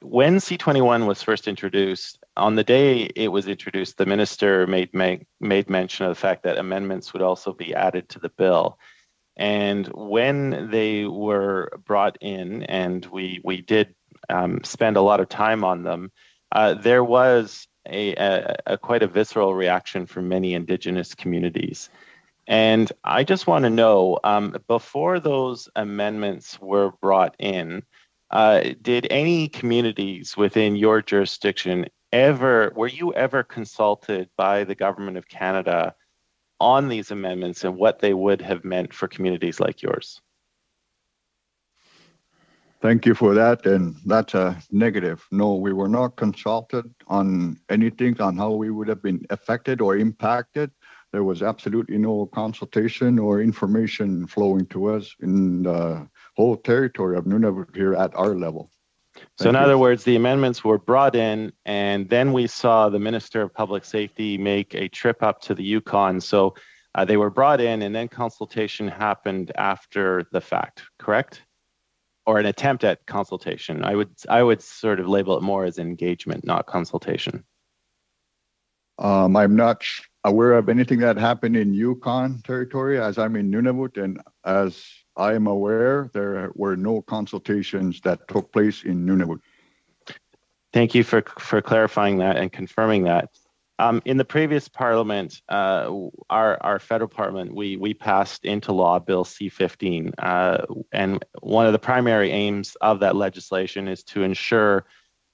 When C-21 was first introduced, on the day it was introduced, the minister made mention of the fact that amendments would also be added to the bill. And when they were brought in, and we did spend a lot of time on them, there was a quite a visceral reaction from many Indigenous communities. And I just want to know, before those amendments were brought in, did any communities within your jurisdiction were you ever consulted by the Government of Canada on these amendments and what they would have meant for communities like yours? Thank you for that, and that's a negative. No, we were not consulted on anything on how we would have been affected or impacted. There was absolutely no consultation or information flowing to us in the whole territory of Nunavut here at our level. So in other words, the amendments were brought in, and then we saw the Minister of Public Safety make a trip up to the Yukon. So they were brought in, and then consultation happened after the fact, correct? Or an attempt at consultation. I would sort of label it more as engagement, not consultation. I'm not aware of anything that happened in Yukon territory, as I'm in Nunavut, and as I am aware, there were no consultations that took place in Nunavut. Thank you for clarifying that and confirming that. In the previous parliament, our federal parliament, we passed into law Bill C-15, and one of the primary aims of that legislation is to ensure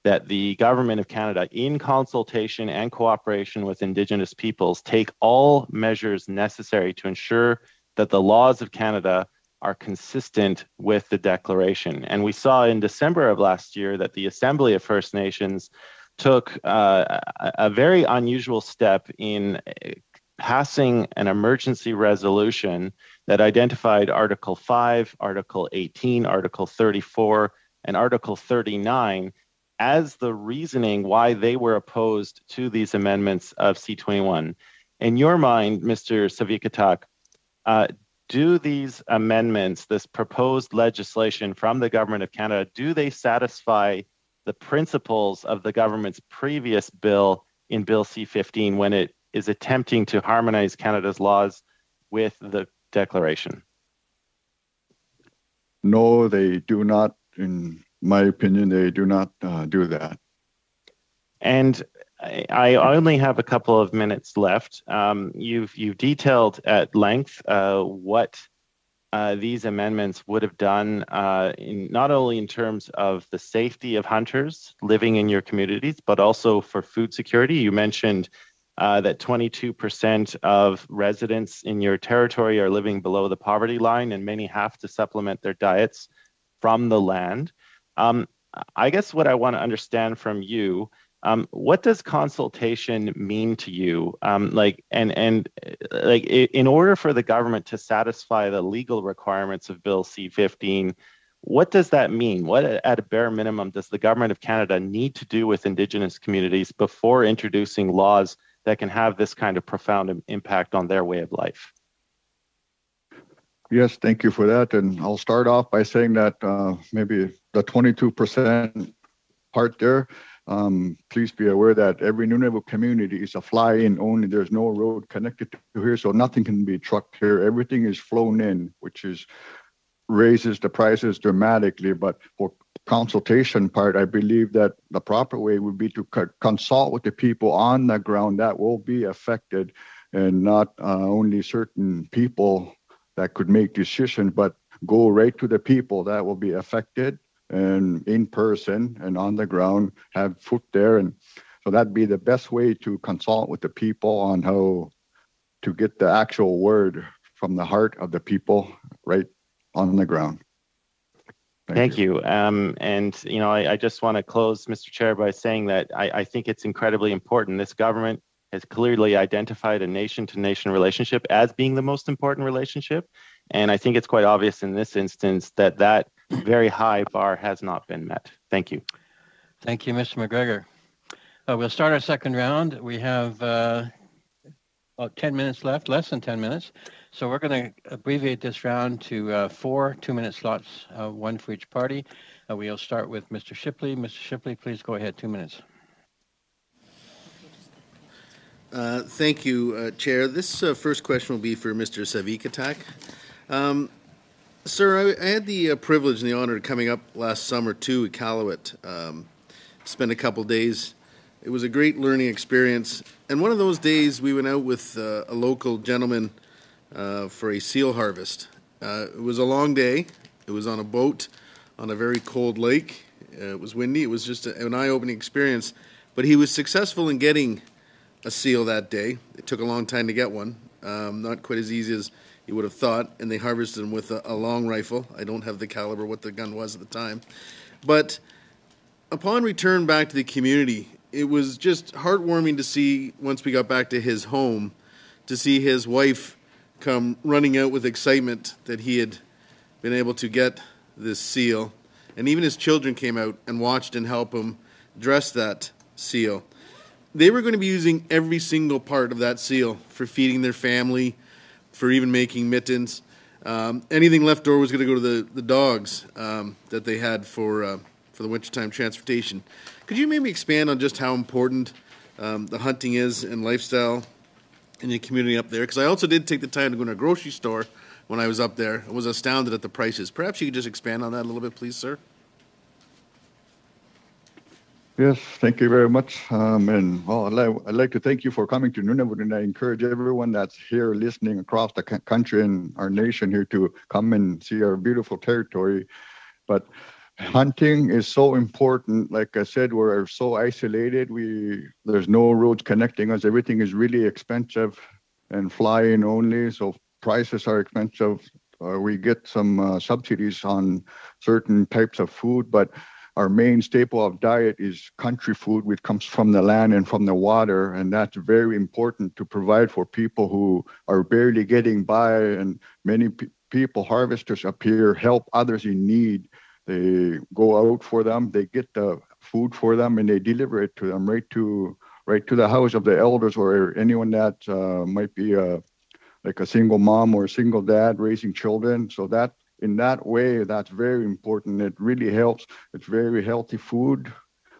that the Government of Canada, in consultation and cooperation with Indigenous peoples, take all measures necessary to ensure that the laws of Canada are consistent with the declaration. And we saw in December of last year that the Assembly of First Nations took a very unusual step in passing an emergency resolution that identified Article 5, Article 18, Article 34, and Article 39 as the reasoning why they were opposed to these amendments of C-21. In your mind, Mr. Savikataaq, do these amendments, this proposed legislation from the Government of Canada, do they satisfy the principles of the government's previous bill in Bill C-15 when it is attempting to harmonize Canada's laws with the declaration? No, they do not. In my opinion, they do not do that. And I only have a couple of minutes left. You've detailed at length what these amendments would have done, not only in terms of the safety of hunters living in your communities, but also for food security. You mentioned that 22% of residents in your territory are living below the poverty line, and many have to supplement their diets from the land. I guess what I want to understand from you, what does consultation mean to you? In order for the government to satisfy the legal requirements of Bill C-15, what does that mean? What, at a bare minimum, does the Government of Canada need to do with Indigenous communities before introducing laws that can have this kind of profound impact on their way of life? Yes, thank you for that. And I'll start off by saying that maybe the 22% part there, please be aware that every Nunavut community is a fly-in only. There's no road connected to here, so nothing can be trucked here. Everything is flown in, which raises the prices dramatically. But for consultation part, I believe that the proper way would be to consult with the people on the ground that will be affected, and not only certain people that could make decisions, but go right to the people that will be affected, and in person and on the ground, have foot there. And so that'd be the best way to consult with the people on how to get the actual word from the heart of the people right on the ground. Thank you. And, you know, I just want to close, Mr. Chair, by saying that I think it's incredibly important. This government has clearly identified a nation-to-nation relationship as being the most important relationship. And I think it's quite obvious in this instance that that very high bar has not been met. Thank you. Thank you, Mr. MacGregor. We'll start our second round. We have about 10 minutes left, less than 10 minutes. So we're going to abbreviate this round to 4 2-minute slots, one for each party. We'll start with Mr. Shipley. Mr. Shipley, please go ahead, 2 minutes. Thank you, Chair. This first question will be for Mr. Savikataaq. Sir, I had the privilege and the honor of coming up last summer to Iqaluit, spent a couple days It was a great learning experience. And one of those days we went out with a local gentleman for a seal harvest. It was a long day. It was on a boat on a very cold lake. It was windy. It was just an eye-opening experience. But he was successful in getting a seal that day. It took a long time to get one. Not quite as easy as you would have thought. And they harvested them with a long rifle. I don't have the caliber, what the gun was at the time. But upon return back to the community, it was just heartwarming to see, once we got back to his home, to see his wife come running out with excitement that he had been able to get this seal. And even his children came out and watched and helped him dress that seal. They were going to be using every single part of that seal for feeding their family, for even making mittens. Anything left over was going to go to the dogs that they had for the wintertime transportation. Could you maybe expand on just how important the hunting is and lifestyle in the community up there? Because I also did take the time to go to a grocery store when I was up there. I was astounded at the prices. Perhaps you could just expand on that a little bit, please, sir. Yes, thank you very much. And well, I'd like to thank you for coming to Nunavut, and I encourage everyone that's here listening across the country and our nation here to come and see our beautiful territory. But hunting is so important. Like I said, we're so isolated. There's no roads connecting us. Everything is really expensive and flying only. So prices are expensive. We get some subsidies on certain types of food, but our main staple of diet is country food, which comes from the land and from the water, and that's very important to provide for people who are barely getting by. And many people, harvesters up here, help others in need. They go out for them, they get the food for them, and they deliver it to them right to the house of the elders or anyone that might be like a single mom or a single dad raising children. So that in that way, that's very important. It really helps. It's very healthy food,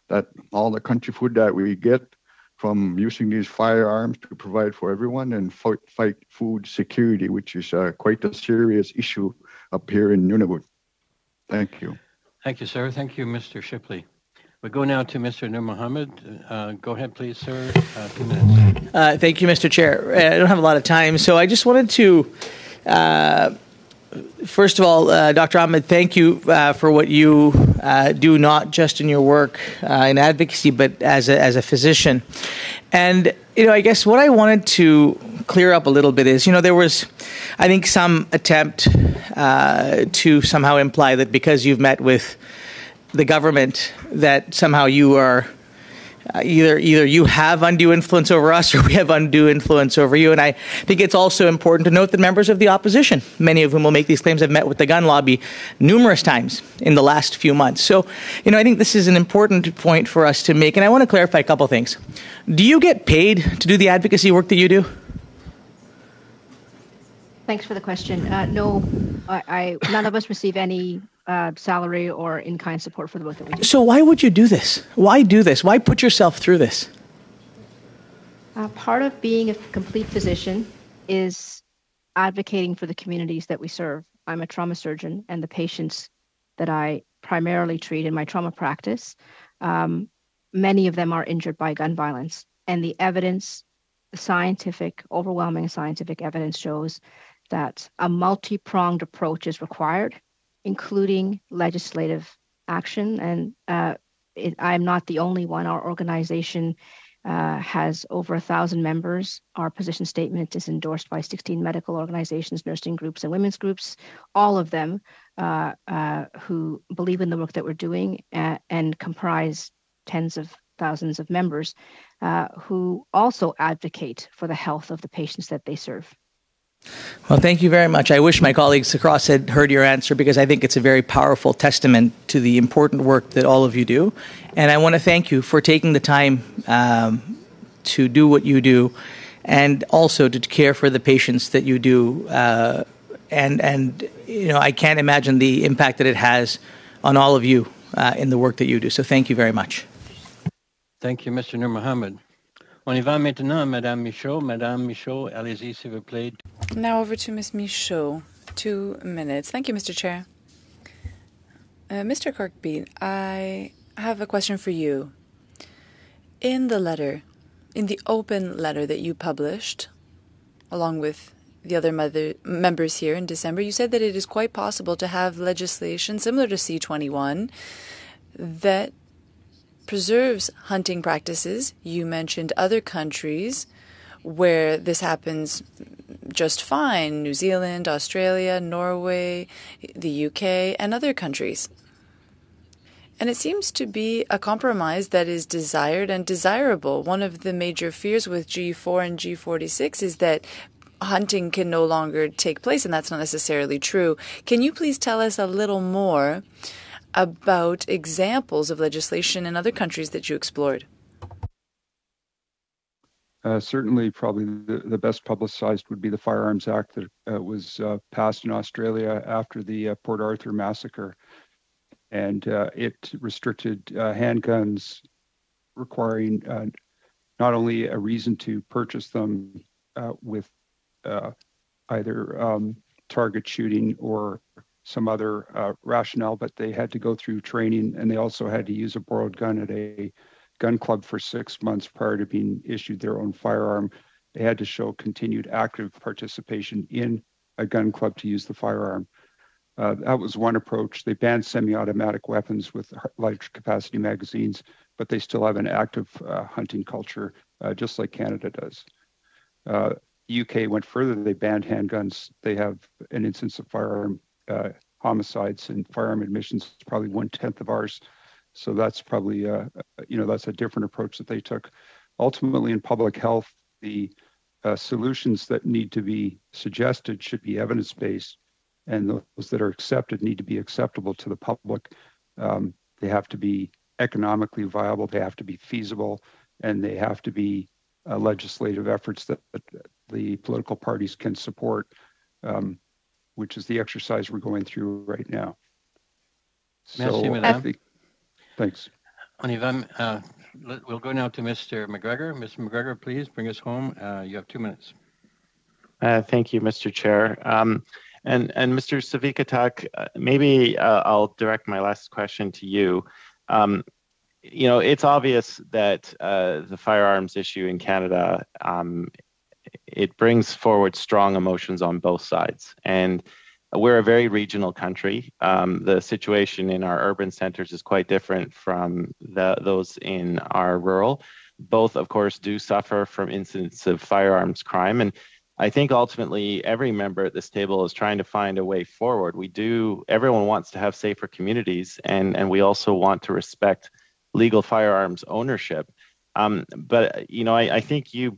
that all the country food that we get from using these firearms to provide for everyone and fight food security, which is quite a serious issue up here in Nunavut. Thank you. Thank you, sir. Thank you, Mr. Shipley. We go now to Mr. Noormohamed. Go ahead, please, sir. 2 minutes. Thank you, Mr. Chair. I don't have a lot of time, so I just wanted to first of all, Dr. Ahmed, thank you for what you do, not just in your work in advocacy, but as a physician. And, I guess what I wanted to clear up a little bit is, there was, I think, some attempt to somehow imply that because you've met with the government that somehow you are either you have undue influence over us or we have undue influence over you. And I think it's also important to note that members of the opposition, many of whom will make these claims, have met with the gun lobby numerous times in the last few months. So, I think this is an important point for us to make. And I want to clarify a couple of things. Do you get paid to do the advocacy work that you do? Thanks for the question. No, none of us receive any salary or in-kind support for the work that we do. So why would you do this? Why do this? Why put yourself through this? Part of being a complete physician is advocating for the communities that we serve. I'm a trauma surgeon, and the patients that I primarily treat in my trauma practice, many of them are injured by gun violence. And the evidence, the overwhelming scientific evidence shows that a multi-pronged approach is required, including legislative action. And I'm not the only one. Our organization has over 1,000 members. Our position statement is endorsed by 16 medical organizations, nursing groups, and women's groups, all of them who believe in the work that we're doing and comprise tens of thousands of members who also advocate for the health of the patients that they serve. Well, thank you very much. I wish my colleagues across had heard your answer, because I think it's a very powerful testament to the important work that all of you do. And I want to thank you for taking the time to do what you do, and also to care for the patients that you do. And I can't imagine the impact that it has on all of you in the work that you do. So thank you very much. Thank you, Mr. Noormohamed. On y va maintenant, Madame Michaud. Madame Michaud, allez-y, s'il vous plaît. Now over to Ms. Michaud. 2 minutes. Thank you, Mr. Chair. Mr. Kortbeek, I have a question for you. In the letter, in the open letter that you published, along with the other members here in December, you said that it is quite possible to have legislation similar to C-21 that preserves hunting practices. You mentioned other countries where this happens just fine: New Zealand, Australia, Norway, the UK, and other countries. And it seems to be a compromise that is desired and desirable. One of the major fears with G4 and G46 is that hunting can no longer take place, and that's not necessarily true. Can you please tell us a little more about examples of legislation in other countries that you explored? Certainly, probably the best publicized would be the Firearms Act that was passed in Australia after the Port Arthur massacre. And it restricted handguns, requiring not only a reason to purchase them with either target shooting or some other rationale, but they had to go through training, and they also had to use a borrowed gun at a gun club for 6 months prior to being issued their own firearm. They had to show continued active participation in a gun club to use the firearm. That was one approach. They banned semi-automatic weapons with large capacity magazines, but they still have an active hunting culture, just like Canada does. The UK went further. They banned handguns. They have an instance of firearm homicides and firearm admissions is probably 1/10 of ours. So that's probably, that's a different approach that they took. Ultimately, in public health, the solutions that need to be suggested should be evidence-based, and those that are accepted need to be acceptable to the public. They have to be economically viable, they have to be feasible, and they have to be legislative efforts that the political parties can support, which is the exercise we're going through right now. Merci, Madame. Thanks. On y va. We'll go now to Mr. MacGregor. Mr. MacGregor, please bring us home. You have 2 minutes. Thank you, Mr. Chair. And Mr. Savikataaq, maybe I'll direct my last question to you. It's obvious that the firearms issue in Canada, it brings forward strong emotions on both sides. And we're a very regional country. The situation in our urban centers is quite different from those in our rural. Both, of course, do suffer from incidents of firearms crime. And I think ultimately every member at this table is trying to find a way forward. Everyone wants to have safer communities, and we also want to respect legal firearms ownership. But I think you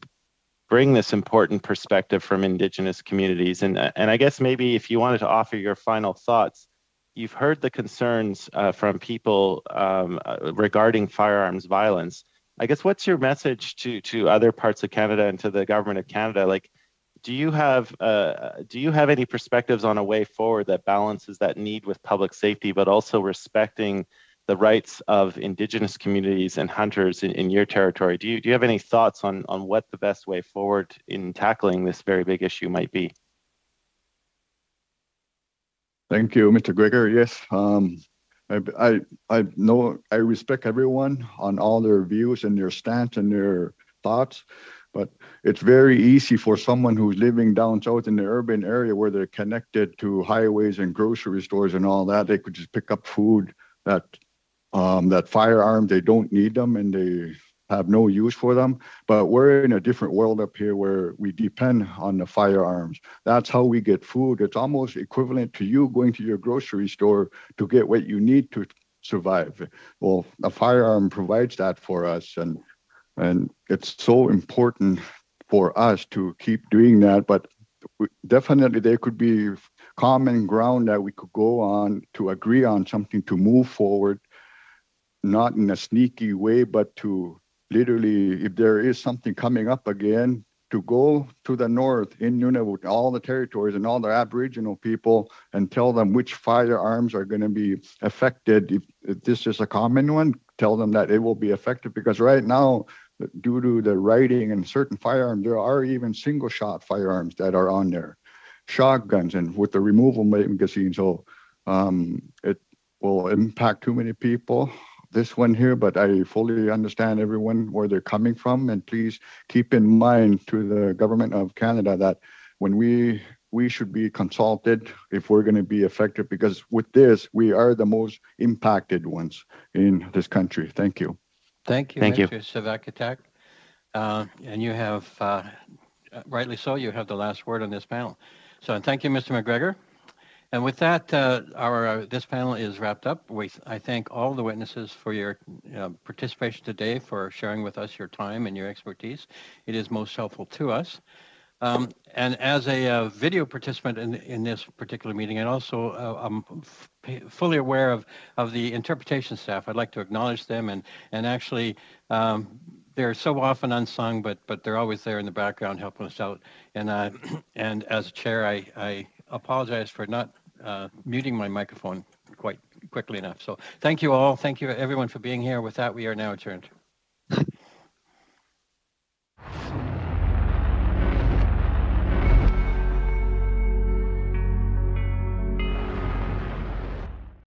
bring this important perspective from Indigenous communities. And I guess maybe if you wanted to offer your final thoughts, you've heard the concerns from people regarding firearms violence. I guess what's your message to other parts of Canada and to the government of Canada? Like, do you have any perspectives on a way forward that balances that need with public safety, but also respecting the rights of Indigenous communities and hunters in your territory? Do you have any thoughts on what the best way forward in tackling this very big issue might be? Thank you, Mr. Gregor. Yes, I know I respect everyone on all their views and their stance and their thoughts, but it's very easy for someone who's living down south in the urban area where they're connected to highways and grocery stores and all that. They could just pick up food that firearm, they don't need them and they have no use for them. But we're in a different world up here where we depend on the firearms. That's how we get food. It's almost equivalent to you going to your grocery store to get what you need to survive. Well, a firearm provides that for us, and it's so important for us to keep doing that. But definitely there could be common ground that we could go on to agree on something to move forward, not in a sneaky way, but to literally, if there is something coming up again, to go to the north in Nunavut, all the territories and all the Aboriginal people, and tell them which firearms are going to be affected. If this is a common one, tell them that it will be affected, because right now, due to the writing and certain firearms, there are even single shot firearms that are on there, shotguns, and with the removal magazine. So it will impact too many people. this one here, but I fully understand everyone where they're coming from. And please keep in mind to the government of Canada that when we should be consulted if we're going to be effective, because with this, we are the most impacted ones in this country. Thank you. Thank you, Mr. Savikataaq. And you have, rightly so, you have the last word on this panel. So thank you, Mr. MacGregor. And with that, this panel is wrapped up. I thank all the witnesses for your participation today, for sharing with us your time and your expertise. It is most helpful to us. And as a video participant in this particular meeting, and also I'm fully aware of the interpretation staff, I'd like to acknowledge them. And actually, they're so often unsung, but they're always there in the background helping us out. And as a chair, I apologize for not muting my microphone quite quickly enough. So thank you all. Thank you everyone for being here. With that, we are now adjourned.